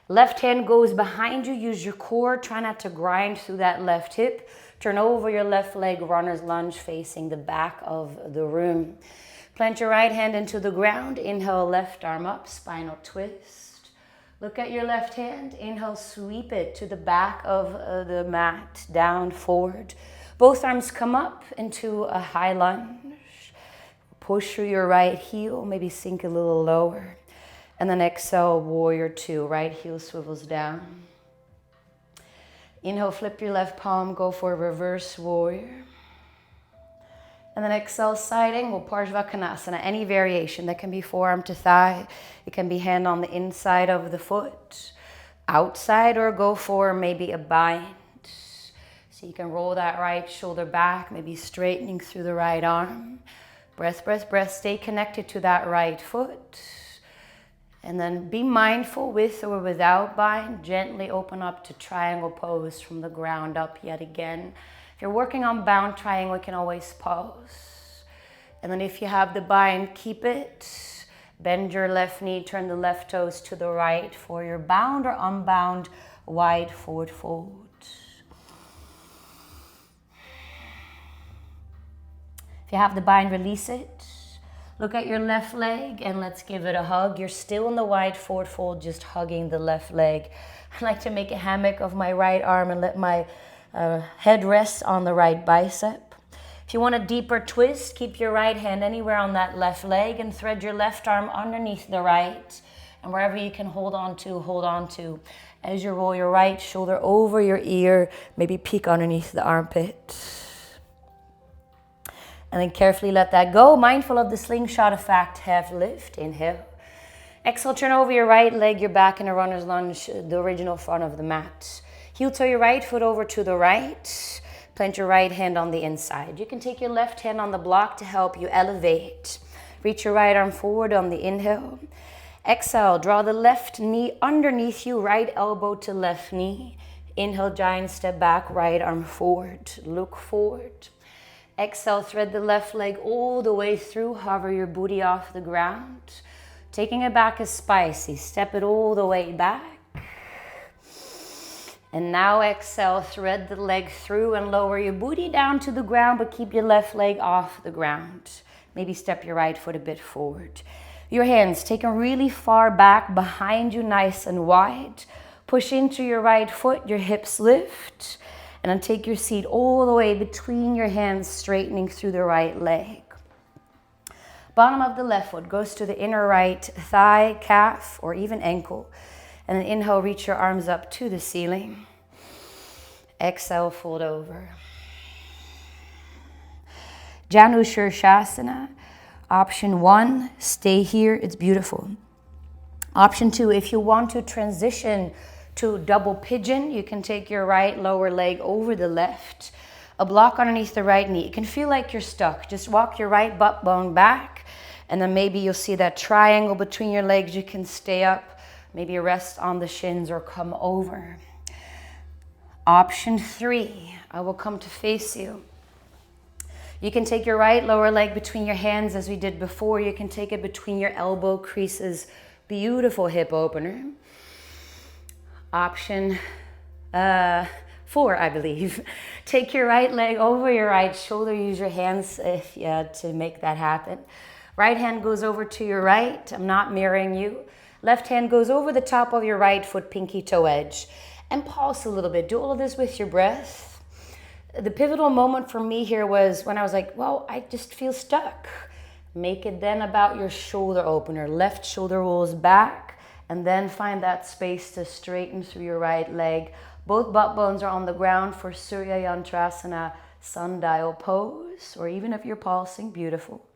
B: Left hand goes behind you. Use your core. Try not to grind through that left hip. Turn over your left leg, runner's lunge, facing the back of the room. Plant your right hand into the ground. Inhale, left arm up, spinal twist. Look at your left hand. Inhale, sweep it to the back of the mat, down, forward. Both arms come up into a high lunge. Push through your right heel, maybe sink a little lower. And then exhale, warrior two. Right heel swivels down. Inhale, flip your left palm, go for a reverse warrior. And then exhale, side angle, Parsvakonasana. Any variation. That can be forearm to thigh. It can be hand on the inside of the foot. Outside, or go for maybe a bind. So you can roll that right shoulder back, maybe straightening through the right arm. Breath, breath, breath. Stay connected to that right foot. And then be mindful with or without bind. Gently open up to triangle pose from the ground up yet again. If you're working on bound triangle, you can always pause. And then if you have the bind, keep it. Bend your left knee, turn the left toes to the right for your bound or unbound wide forward fold. If you have the bind, release it. Look at your left leg and let's give it a hug. You're still in the wide forward fold, just hugging the left leg. I like to make a hammock of my right arm and let my head rest on the right bicep. If you want a deeper twist, keep your right hand anywhere on that left leg and thread your left arm underneath the right. And wherever you can hold on to. As you roll your right shoulder over your ear, maybe peek underneath the armpit. And then carefully let that go. Mindful of the slingshot effect, half lift, inhale. Exhale, turn over your right leg, your back in a runner's lunge, the original front of the mat. Heel toe your right foot over to the right. Plant your right hand on the inside. You can take your left hand on the block to help you elevate. Reach your right arm forward on the inhale. Exhale, draw the left knee underneath you, right elbow to left knee. Inhale, giant step back, right arm forward. Look forward. Exhale, thread the left leg all the way through. Hover your booty off the ground. Taking it back is spicy. Step it all the way back. And now exhale, thread the leg through and lower your booty down to the ground, but keep your left leg off the ground. Maybe step your right foot a bit forward. Your hands taken really far back behind you, nice and wide. Push into your right foot, your hips lift, and then take your seat all the way between your hands, straightening through the right leg. Bottom of the left foot goes to the inner right thigh, calf, or even ankle. And then inhale, reach your arms up to the ceiling. Exhale, fold over. Shavasana. Option 1, stay here, it's beautiful. Option 2, if you want to transition to double pigeon, you can take your right lower leg over the left, a block underneath the right knee. It can feel like you're stuck. Just walk your right butt bone back, and then maybe you'll see that triangle between your legs. You can stay up, maybe rest on the shins or come over. Option 3, I will come to face you. You can take your right lower leg between your hands as we did before. You can take it between your elbow creases. Beautiful hip opener. Option 4, I believe. Take your right leg over your right shoulder. Use your hands to make that happen. Right hand goes over to your right. I'm not mirroring you. Left hand goes over the top of your right foot, pinky toe edge. And pulse a little bit. Do all of this with your breath. The pivotal moment for me here was when I was like, well, I just feel stuck. Make it then about your shoulder opener. Left shoulder rolls back, and then find that space to straighten through your right leg. Both butt bones are on the ground for Surya Yantrasana sundial pose, or even if you're pulsing, beautiful.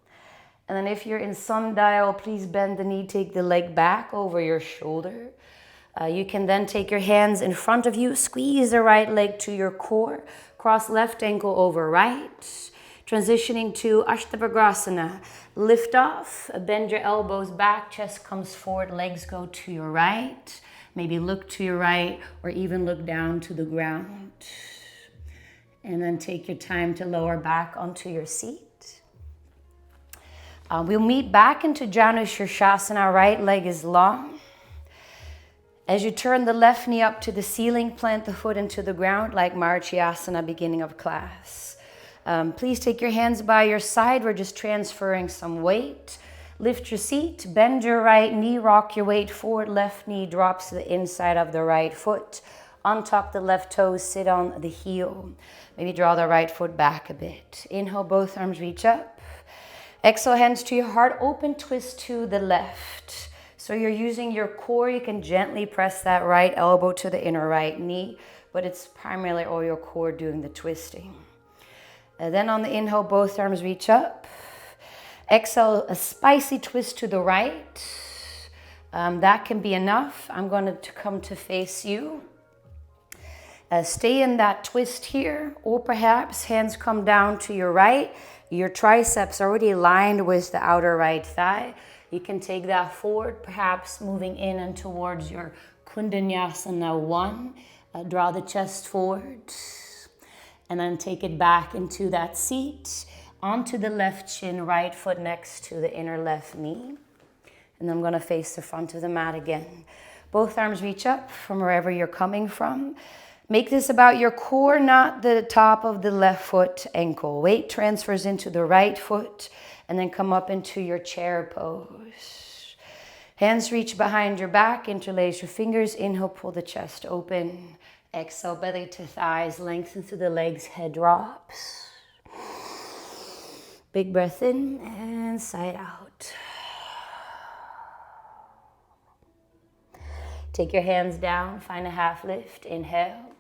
B: And then if you're in sundial, please bend the knee, take the leg back over your shoulder. You can then take your hands in front of you, squeeze the right leg to your core, cross left ankle over right, transitioning to Ashtavajrasana. Lift off, bend your elbows back, chest comes forward, legs go to your right. Maybe look to your right or even look down to the ground. And then take your time to lower back onto your seat. We'll meet back into Janu Shirshasana. Right leg is long. As you turn the left knee up to the ceiling, plant the foot into the ground like Marichyasana, beginning of class. Please take your hands by your side. We're just transferring some weight. Lift your seat, bend your right knee, rock your weight forward. Left knee drops to the inside of the right foot. Untuck the left toes, sit on the heel. Maybe draw the right foot back a bit. Inhale, both arms reach up. Exhale, hands to your heart, open twist to the left. So you're using your core. You can gently press that right elbow to the inner right knee, but it's primarily all your core doing the twisting. And then on the inhale, both arms reach up. Exhale, a spicy twist to the right. That can be enough. I'm going to come to face you. Stay in that twist here, or perhaps hands come down to your right. Your triceps already aligned with the outer right thigh. You can take that forward, perhaps moving in and towards your Kundanyasana 1. Draw the chest forward. And then take it back into that seat. Onto the left shin, right foot next to the inner left knee. And I'm going to face the front of the mat again. Both arms reach up from wherever you're coming from. Make this about your core, not the top of the left foot ankle. Weight transfers into the right foot. And then come up into your chair pose. Hands reach behind your back, interlace your fingers. Inhale, pull the chest open. Exhale, belly to thighs, lengthen through the legs, head drops. Big breath in and side out. Take your hands down, find a half lift, inhale.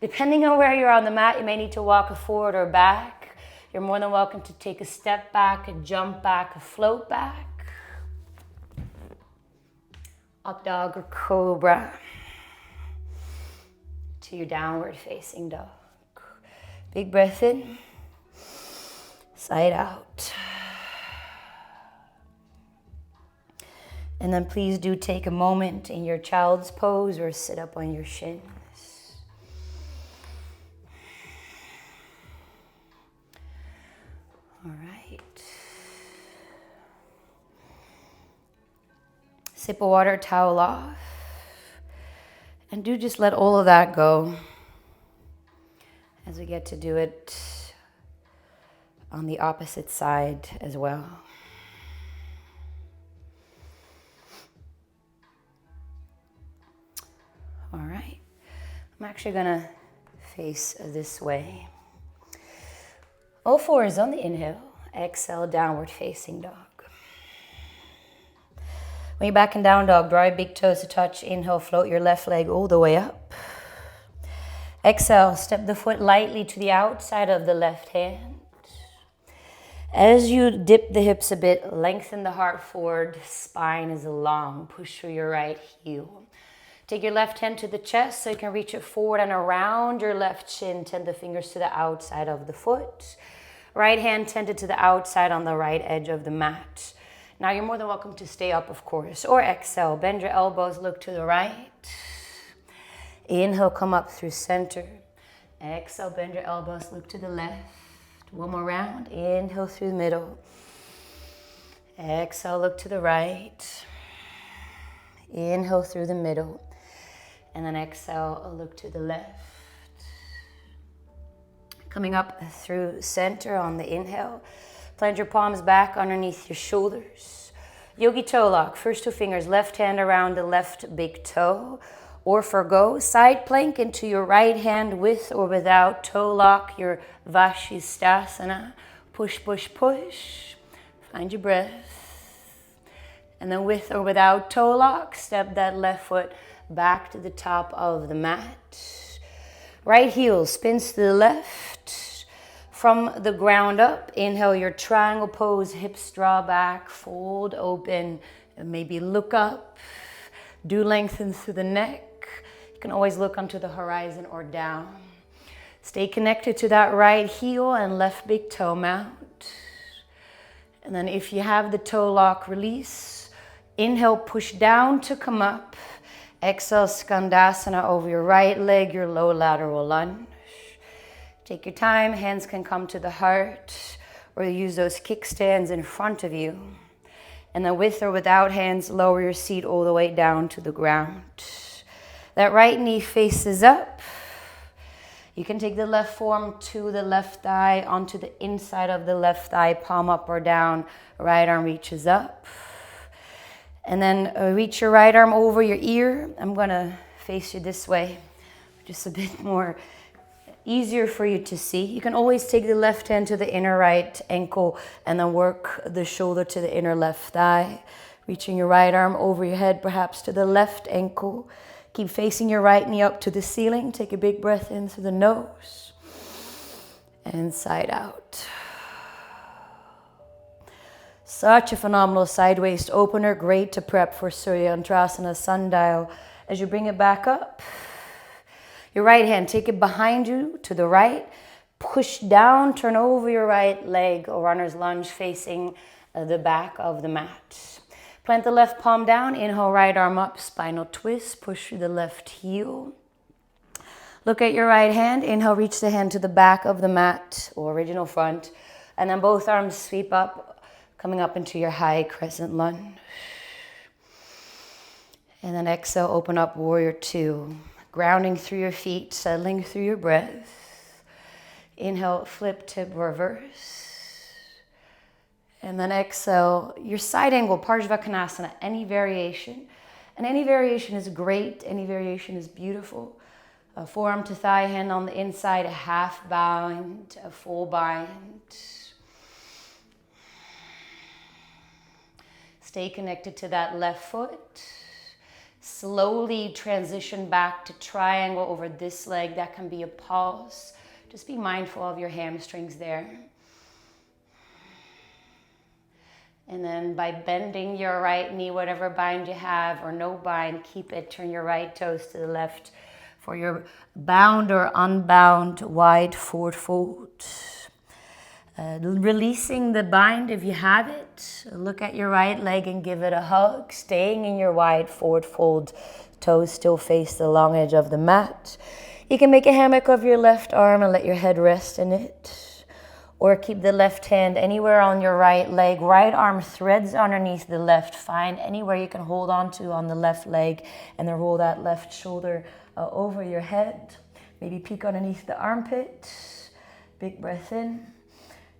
B: Depending on where you're on the mat, you may need to walk forward or back. You're more than welcome to take a step back, a jump back, a float back. Up dog or cobra. To your downward facing dog. Big breath in. Side out. And then please do take a moment in your child's pose or sit up on your shins. All right. Sip of water, towel off. And do just let all of that go as we get to do it on the opposite side as well. All right. I'm actually gonna face this way. All fours on the inhale. Exhale, downward facing dog. When you're back in down dog, draw your big toes to touch. Inhale, float your left leg all the way up. Exhale, step the foot lightly to the outside of the left hand. As you dip the hips a bit, lengthen the heart forward. Spine is long. Push through your right heel. Take your left hand to the chest so you can reach it forward and around your left shin. Tend the fingers to the outside of the foot. Right hand tended to the outside on the right edge of the mat. Now you're more than welcome to stay up, of course, or exhale. Bend your elbows, look to the right. Inhale, come up through center. Exhale, bend your elbows, look to the left. One more round. Inhale through the middle. Exhale, look to the right. Inhale through the middle. And then exhale, look to the left. Coming up through center on the inhale. Plant your palms back underneath your shoulders. Yogi toe lock. First two fingers, left hand around the left big toe. Or forgo, side plank into your right hand with or without toe lock, your Vashisthasana. Push, push, push. Find your breath. And then with or without toe lock, step that left foot back to the top of the mat. Right heel spins to the left. From the ground up, inhale your triangle pose, hips draw back, fold open, and maybe look up. Do lengthen through the neck. You can always look onto the horizon or down. Stay connected to that right heel and left big toe mount. And then if you have the toe lock, release. Inhale, push down to come up. Exhale, Skandasana over your right leg, your low lateral lunge. Take your time, hands can come to the heart, or use those kickstands in front of you. And then with or without hands, lower your seat all the way down to the ground. That right knee faces up. You can take the left forearm to the left thigh, onto the inside of the left thigh, palm up or down, right arm reaches up. And then reach your right arm over your ear. I'm gonna face you this way, just a bit more easier for you to see. You can always take the left hand to the inner right ankle and then work the shoulder to the inner left thigh. Reaching your right arm over your head, perhaps to the left ankle. Keep facing your right knee up to the ceiling. Take a big breath in through the nose and side out. Such a phenomenal side waist opener. Great to prep for Surya Antrasana sundial. As you bring it back up, your right hand, take it behind you to the right. Push down, turn over your right leg, or runner's lunge facing the back of the mat. Plant the left palm down, inhale, right arm up, spinal twist, push through the left heel. Look at your right hand, inhale, reach the hand to the back of the mat, or original front, and then both arms sweep up, coming up into your high crescent lunge. And then exhale, open up, warrior two. Grounding through your feet, settling through your breath. Inhale, flip, tip, reverse. And then exhale, your side angle, Parsvakonasana, any variation. And any variation is great, any variation is beautiful. A forearm to thigh, hand on the inside, a half bind, a full bind. Stay connected to that left foot. Slowly transition back to triangle over this leg. That can be a pause. Just be mindful of your hamstrings there. And then by bending your right knee, whatever bind you have or no bind, keep it. Turn your right toes to the left for your bound or unbound wide forward fold. Releasing the bind if you have it. Look at your right leg and give it a hug. Staying in your wide forward fold. Toes still face the long edge of the mat. You can make a hammock of your left arm and let your head rest in it. Or keep the left hand anywhere on your right leg. Right arm threads underneath the left. Find anywhere you can hold on to on the left leg. And then roll that left shoulder over your head. Maybe peek underneath the armpit. Big breath in.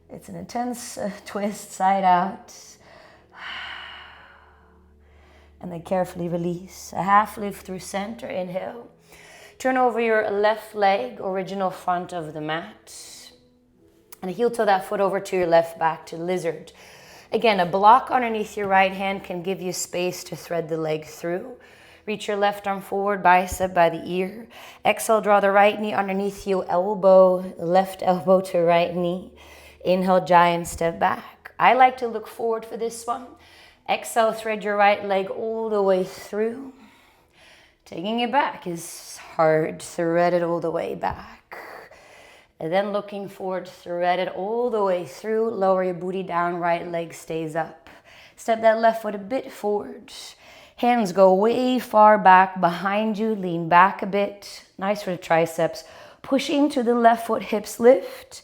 B: It's an intense twist, side out.
A: And then carefully release. A half lift through center, inhale. Turn over your left leg, original front of the mat. And heel toe that foot over to your left back to lizard. Again, a block underneath your right hand can give you space to thread the leg through. Reach your left arm forward, bicep by the ear. Exhale, draw the right knee underneath you, elbow, left elbow to right knee. Inhale, giant step back. I like to look forward for this one. Exhale, thread your right leg all the way through. Taking it back is hard. Thread it all the way back. And then looking forward, thread it all the way through. Lower your booty down, right leg stays up. Step that left foot a bit forward. Hands go way far back behind you. Lean back a bit. Nice for the triceps. Push into the left foot, hips lift.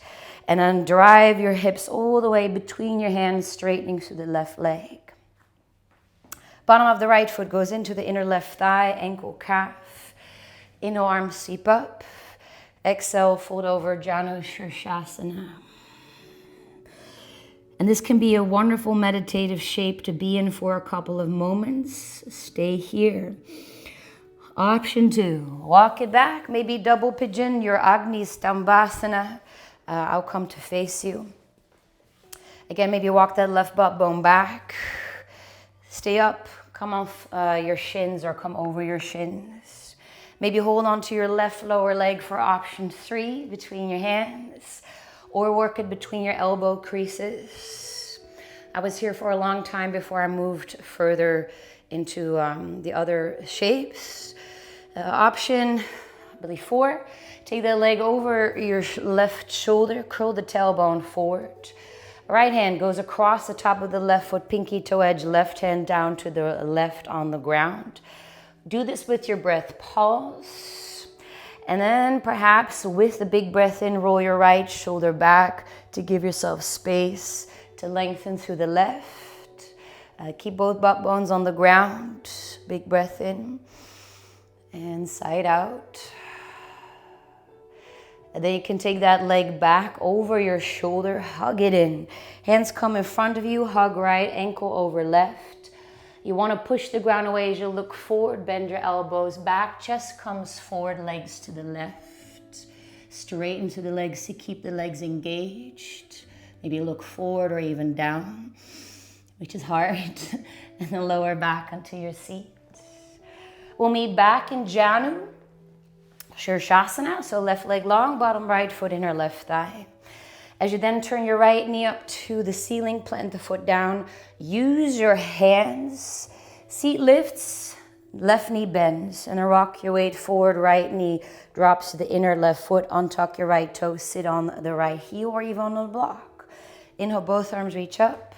A: And then drive your hips all the way between your hands, straightening through the left leg. Bottom of the right foot goes into the inner left thigh, ankle, calf. Inhale, arms sweep up. Exhale, fold over, Janu Shavasana. And this can be a wonderful meditative shape to be in for a couple of moments. Stay here. Option 2, walk it back, maybe double pigeon, your Agni Stambhasana. I'll come to face you. Again, maybe walk that left butt bone back. Stay up, come off your shins or come over your shins. Maybe hold on to your left lower leg for option 3 between your hands, or work it between your elbow creases. I was here for a long time before I moved further into the other shapes. Option, I believe 4, take that leg over your left shoulder, curl the tailbone forward. Right hand goes across the top of the left foot, pinky toe edge, left hand down to the left on the ground. Do this with your breath. Pause. And then perhaps with the big breath in, roll your right shoulder back to give yourself space to lengthen through the left. Keep both butt bones on the ground. Big breath in and side out. And then you can take that leg back over your shoulder, hug it in. Hands come in front of you, hug right, ankle over left. You want to push the ground away as you look forward, bend your elbows back, chest comes forward, legs to the left. Straighten to the legs to keep the legs engaged. Maybe look forward or even down, which is hard. And then lower back onto your seat. We'll meet back in Janu Shavasana, so left leg long, bottom right foot, inner left thigh. As you then turn your right knee up to the ceiling, plant the foot down. Use your hands. Seat lifts, left knee bends, and then rock your weight forward. Right knee drops to the inner left foot. Untuck your right toe, sit on the right heel or even on the block. Inhale, both arms reach up.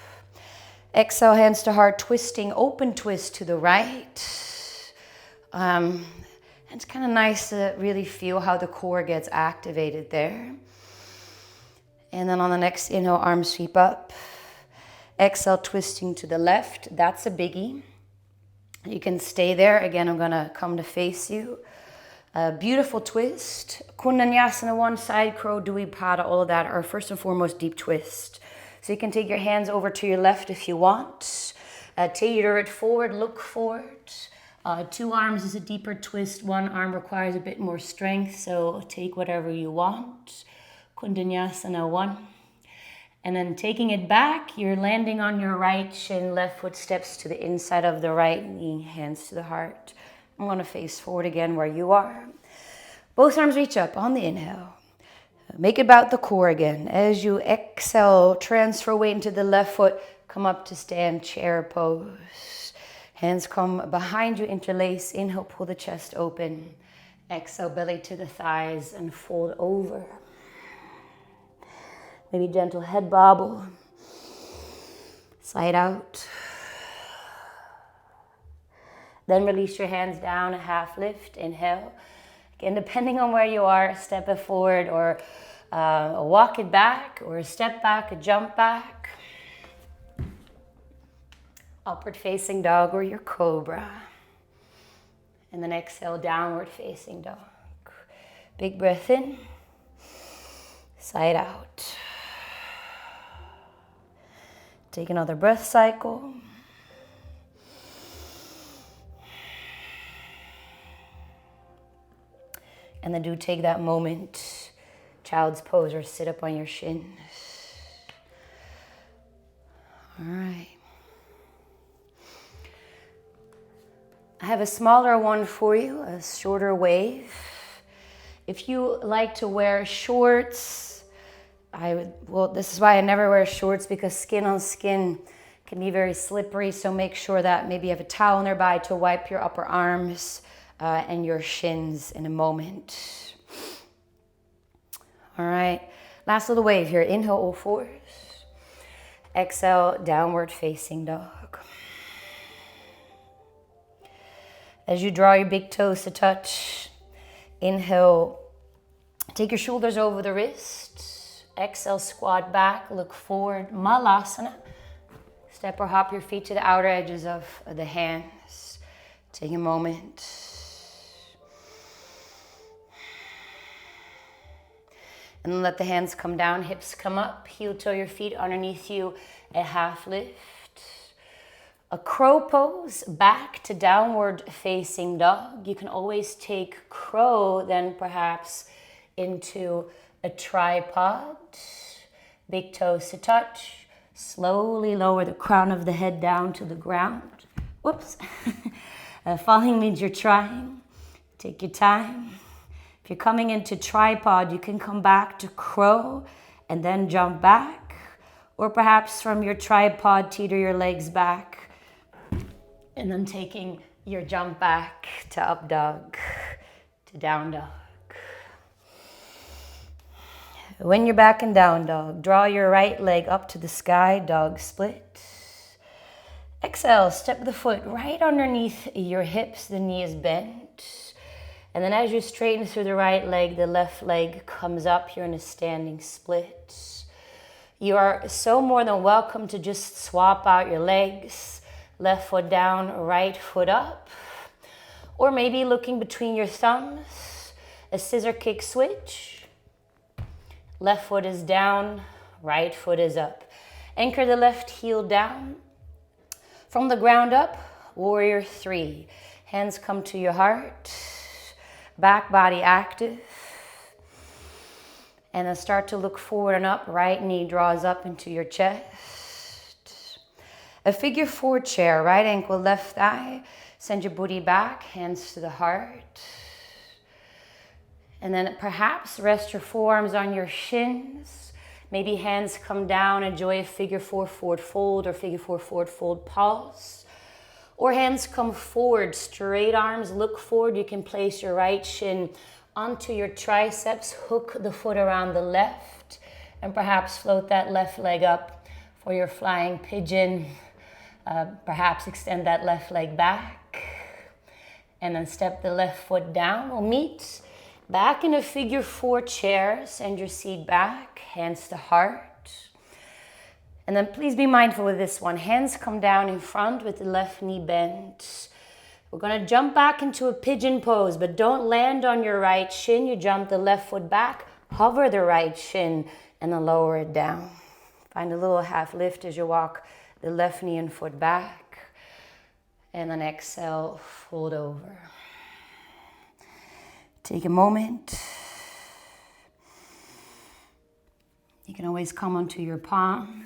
A: Exhale, hands to heart, twisting, open twist to the right. It's kind of nice to really feel how the core gets activated there. And then on the next inhale, arms sweep up. Exhale, twisting to the left. That's a biggie. You can stay there. Again, I'm going to come to face you. Beautiful twist. Kundanyasana, one side, crow, Dvipada, all of that are first and foremost deep twist. So you can take your hands over to your left if you want. Tailor it forward, look forward. 2 arms is a deeper twist. 1 arm requires a bit more strength, so take whatever you want. Kundanyasana 1. And then taking it back, you're landing on your right shin, left foot steps to the inside of the right knee, hands to the heart. I'm going to face forward again where you are. Both arms reach up on the inhale. Make it about the core again. As you exhale, transfer weight into the left foot, come up to stand, chair pose. Hands come behind you, interlace. Inhale, pull the chest open. Exhale, belly to the thighs and fold over. Maybe gentle head bobble. Side out. Then release your hands down, a half lift. Inhale. Again, depending on where you are, step it forward or walk it back, or a step back, a jump back. Upward facing dog or your cobra. And then exhale, downward facing dog. Big breath in. Side out. Take another breath cycle.
B: And then do take that moment, child's pose, or sit up on your shins. All right. I have a smaller one for you, a shorter wave. If you like to wear shorts, this is why I never wear shorts, because skin on skin can be very slippery. So make sure that maybe you have a towel nearby to wipe your upper arms and your shins in a moment. All right, last little wave here. Inhale, all fours. Exhale, downward facing dog. As you draw your big toes to touch, inhale, take your shoulders over the wrist. Exhale, squat back, look forward, malasana. Step or hop your feet to the outer edges of the hands. Take a moment. And then let the hands come down, hips come up, heel toe your feet underneath you, a half lift. A crow pose, back to downward facing dog. You can always take crow, then perhaps into a tripod. Big toes to touch. Slowly lower the crown of the head down to the ground. Whoops. Falling means you're trying. Take your time. If you're coming into tripod, you can come back to crow and then jump back. Or perhaps from your tripod, teeter your legs back. And then taking your jump back to up dog, to down dog. When you're back in down dog, draw your right leg up to the sky, dog split. Exhale, step the foot right underneath your hips, the knee is bent. And then as you straighten through the right leg, the left leg comes up. You're in a standing split. You are so more than welcome to just swap out your legs. Left foot down, right foot up. Or maybe looking between your thumbs, a scissor kick switch. Left foot is down, right foot is up. Anchor the left heel down. From the ground up, warrior three. Hands come to your heart. Back body active. And then start to look forward and up. Right knee draws up into your chest. A figure four chair. Right ankle, left thigh. Send your booty back. Hands to the heart. And then perhaps rest your forearms on your shins. Maybe hands come down. Enjoy a figure four forward fold or figure four forward fold pulse. Or hands come forward, straight arms, look forward. You can place your right shin onto your triceps, hook the foot around the left, and perhaps float that left leg up for your flying pigeon. Perhaps extend that left leg back, and then step the left foot down. We'll meet back in a figure four chair. Send your seat back, hands to heart. And then please be mindful with this one. Hands come down in front with the left knee bent. We're gonna jump back into a pigeon pose, but don't land on your right shin. You jump the left foot back, hover the right shin, and then lower it down. Find a little half lift as you walk the left knee and foot back. And then exhale, fold over. Take a moment. You can always come onto your palms.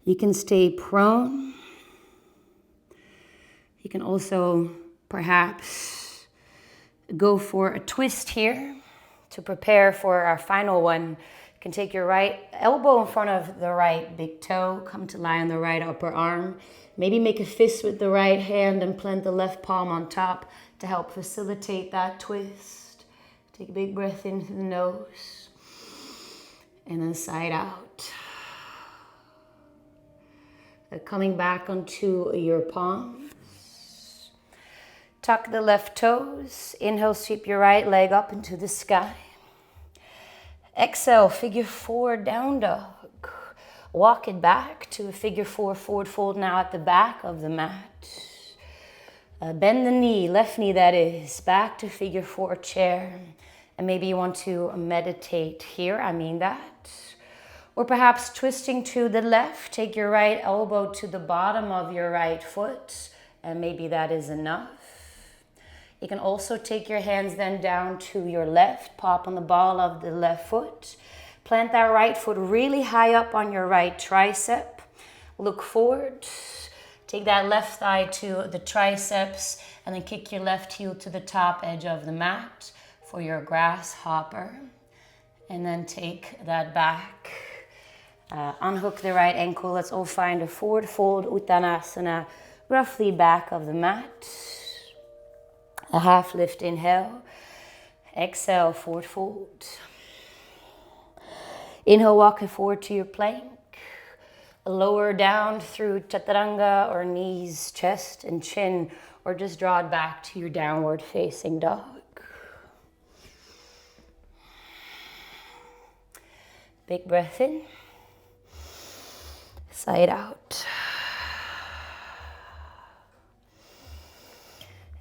B: You can stay prone. You can also perhaps go for a twist here to prepare for our final one. You can take your right elbow in front of the right big toe, come to lie on the right upper arm. Maybe make a fist with the right hand and plant the left palm on top to help facilitate that twist. Take a big breath in through the nose and then side out. Coming back onto your palms. Tuck the left toes. Inhale, sweep your right leg up into the sky. Exhale, figure four down dog. Walk it back to a figure four forward fold now at the back of the mat. Bend the knee, left knee that is, back to figure four chair. And maybe you want to meditate here, I mean that. Or perhaps twisting to the left, take your right elbow to the bottom of your right foot, and maybe that is enough. You can also take your hands then down to your left, pop on the ball of the left foot. Plant that right foot really high up on your right tricep. Look forward. Take that left thigh to the triceps and then kick your left heel to the top edge of the mat for your grasshopper. And then take that back. Unhook the right ankle. Let's all find a forward fold Uttanasana, roughly back of the mat. A half lift inhale. Exhale, forward fold. Inhale, walking forward to your plank. Lower down through chaturanga or knees, chest and chin, or just draw it back to your downward facing dog. Big breath in, side out.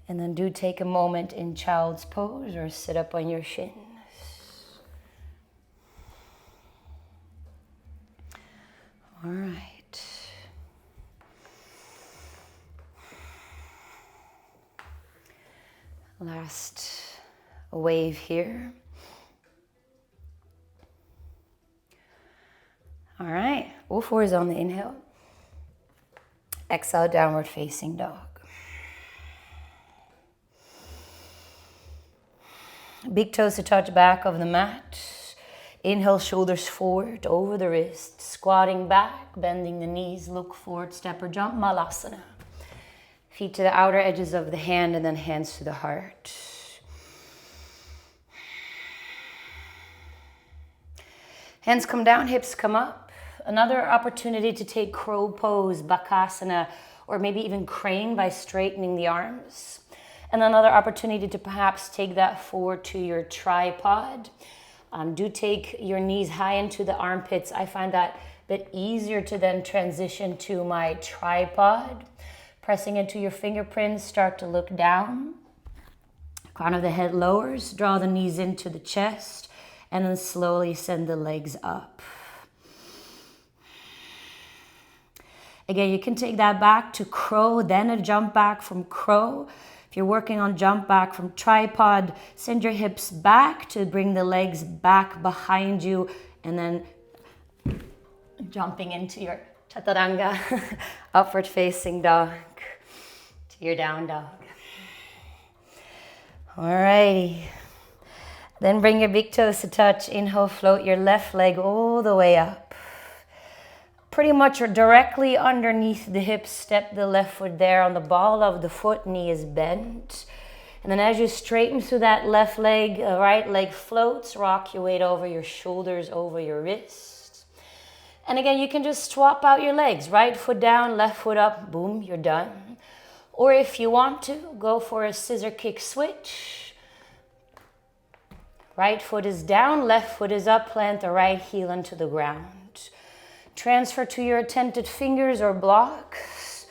B: And then do take a moment in child's pose or sit up on your shins. All right. Last wave here. All right. All fours on the inhale. Exhale, downward facing dog. Big toes to touch back of the mat. Inhale, shoulders forward, over the wrist. Squatting back, bending the knees. Look forward, step or jump, malasana. Feet to the outer edges of the hand and then hands to the heart. Hands come down, hips come up. Another opportunity to take crow pose, bakasana, or maybe even crane by straightening the arms. And another opportunity to perhaps take that forward to your tripod. Do take your knees high into the armpits. I find that a bit easier to then transition to my tripod. Pressing into your fingerprints, start to look down. Crown of the head lowers, draw the knees into the chest, and then slowly send the legs up. Again, you can take that back to crow, then a jump back from crow. If you're working on jump back from tripod, send your hips back to bring the legs back behind you, and then jumping into your chaturanga, upward facing dog, to your down dog. Alrighty. Then bring your big toes to touch. Inhale, float your left leg all the way up. Pretty much directly underneath the hips, step the left foot there on the ball of the foot, knee is bent. And then as you straighten through that left leg, right leg floats, rock your weight over your shoulders, over your wrists. And again, you can just swap out your legs. Right foot down, left foot up, boom, you're done. Or if you want to, go for a scissor kick switch. Right foot is down, left foot is up, plant the right heel into the ground. Transfer to your tented fingers or blocks.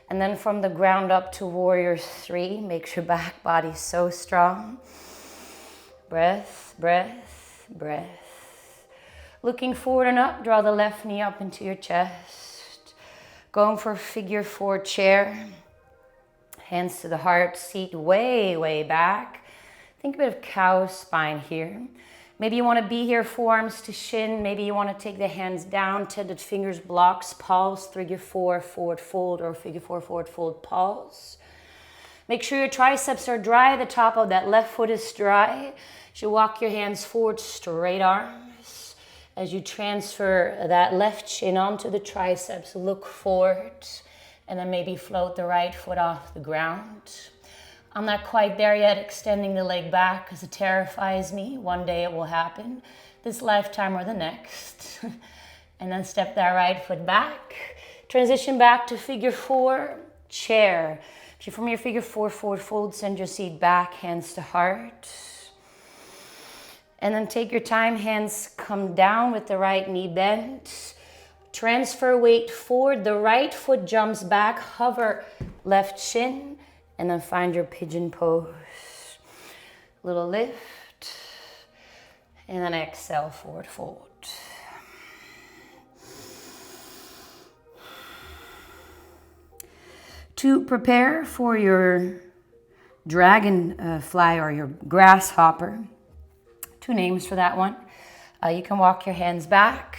B: And then from the ground up to warrior 3. Make your back body so strong. Breath, breath, breath. Looking forward and up, draw the left knee up into your chest. Going for figure 4 chair. Hands to the heart, seat way, way back. Think a bit of cow spine here. Maybe you want to be here, forearms to shin. Maybe you want to take the hands down, tented fingers, blocks, pulse, figure 4, forward fold, or figure 4, forward fold, pulse. Make sure your triceps are dry. The top of that left foot is dry. As you walk your hands forward, straight arms. As you transfer that left shin onto the triceps, look forward. And then maybe float the right foot off the ground. I'm not quite there yet, extending the leg back because it terrifies me. One day it will happen, this lifetime or the next. And then step that right foot back. Transition back to figure 4, chair. If you're from your figure 4, forward fold, send your seat back, hands to heart. And then take your time, hands come down with the right knee bent. Transfer weight forward, the right foot jumps back, hover left shin. And then find your pigeon pose. Little lift. And then exhale, forward fold. To prepare for your dragonfly or your grasshopper. 2 names for that one. You can walk your hands back.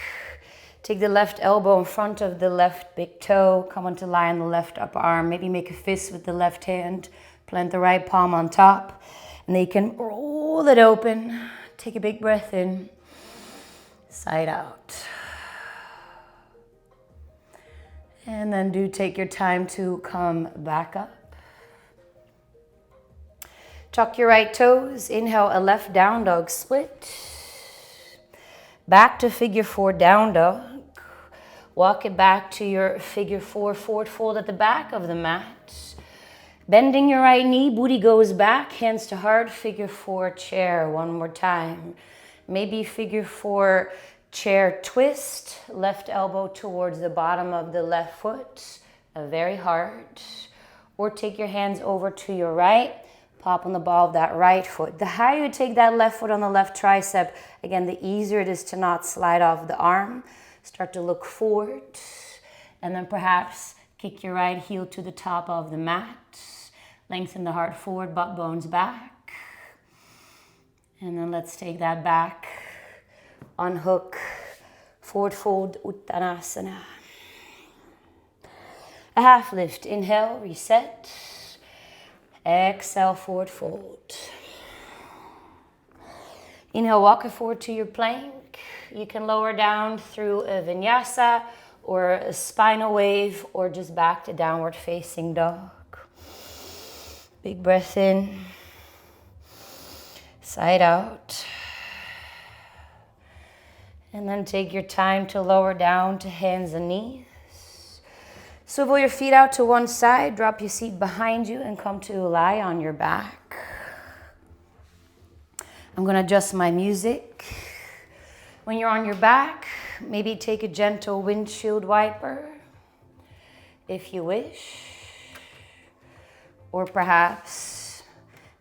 B: Take the left elbow in front of the left big toe. Come on to lie on the left upper arm. Maybe make a fist with the left hand. Plant the right palm on top. And then you can roll it open. Take a big breath in. Side out. And then do take your time to come back up. Tuck your right toes. Inhale, a left down dog split. Back to figure 4 down dog. Walk it back to your figure 4 forward fold at the back of the mat. Bending your right knee, booty goes back, hands to heart, figure 4 chair. One more time. Maybe figure 4 chair twist, left elbow towards the bottom of the left foot, very hard. Or take your hands over to your right, pop on the ball of that right foot. The higher you take that left foot on the left tricep, again, the easier it is to not slide off the arm. Start to look forward, and then perhaps kick your right heel to the top of the mat. Lengthen the heart forward, butt bones back. And then let's take that back. Unhook, forward fold, Uttanasana. A half lift, inhale, reset. Exhale, forward fold. Inhale, walk it forward to your plank. You can lower down through a Vinyasa or a spinal wave or just back to downward facing dog. Big breath in. Side out. And then take your time to lower down to hands and knees. Swivel your feet out to one side, drop your seat behind you and come to lie on your back. I'm gonna adjust my music. When you're on your back, maybe take a gentle windshield wiper, if you wish. Or perhaps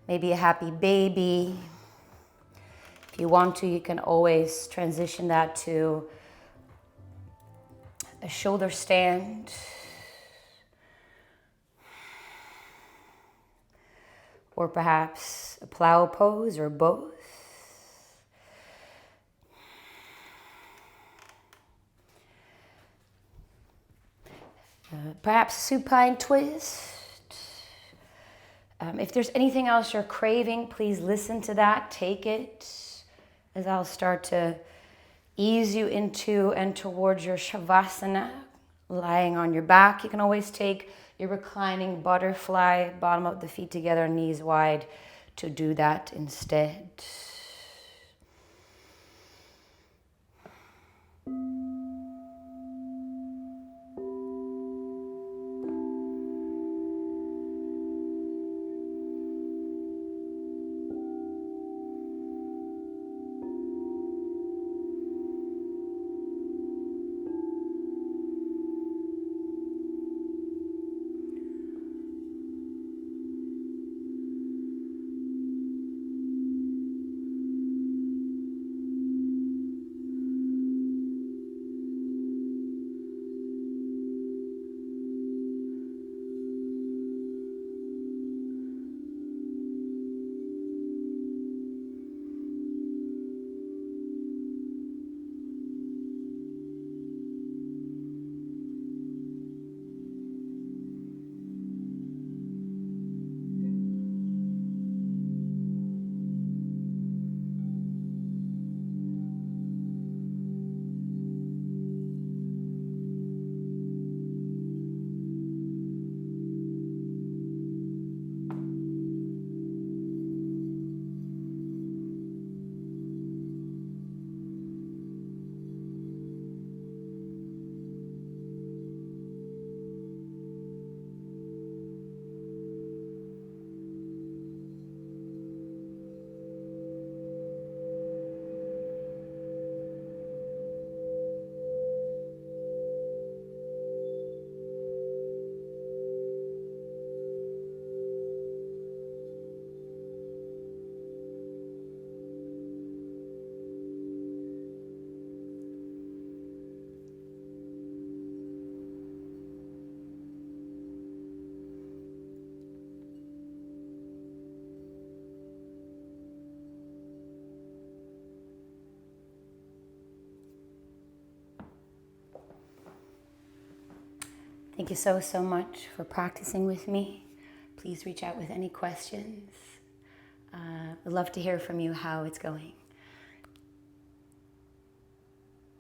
B: maybe a happy baby. If you want to, you can always transition that to a shoulder stand. Or perhaps a plow pose or both. Perhaps supine twist. If there's anything else you're craving, please listen to that, take it, as I'll start to ease you into and towards your shavasana, lying on your back. You can always take your reclining butterfly, bottom of the feet together, knees wide, to do that instead. Thank you so, so much for practicing with me. Please reach out with any questions. I'd love to hear from you how it's going.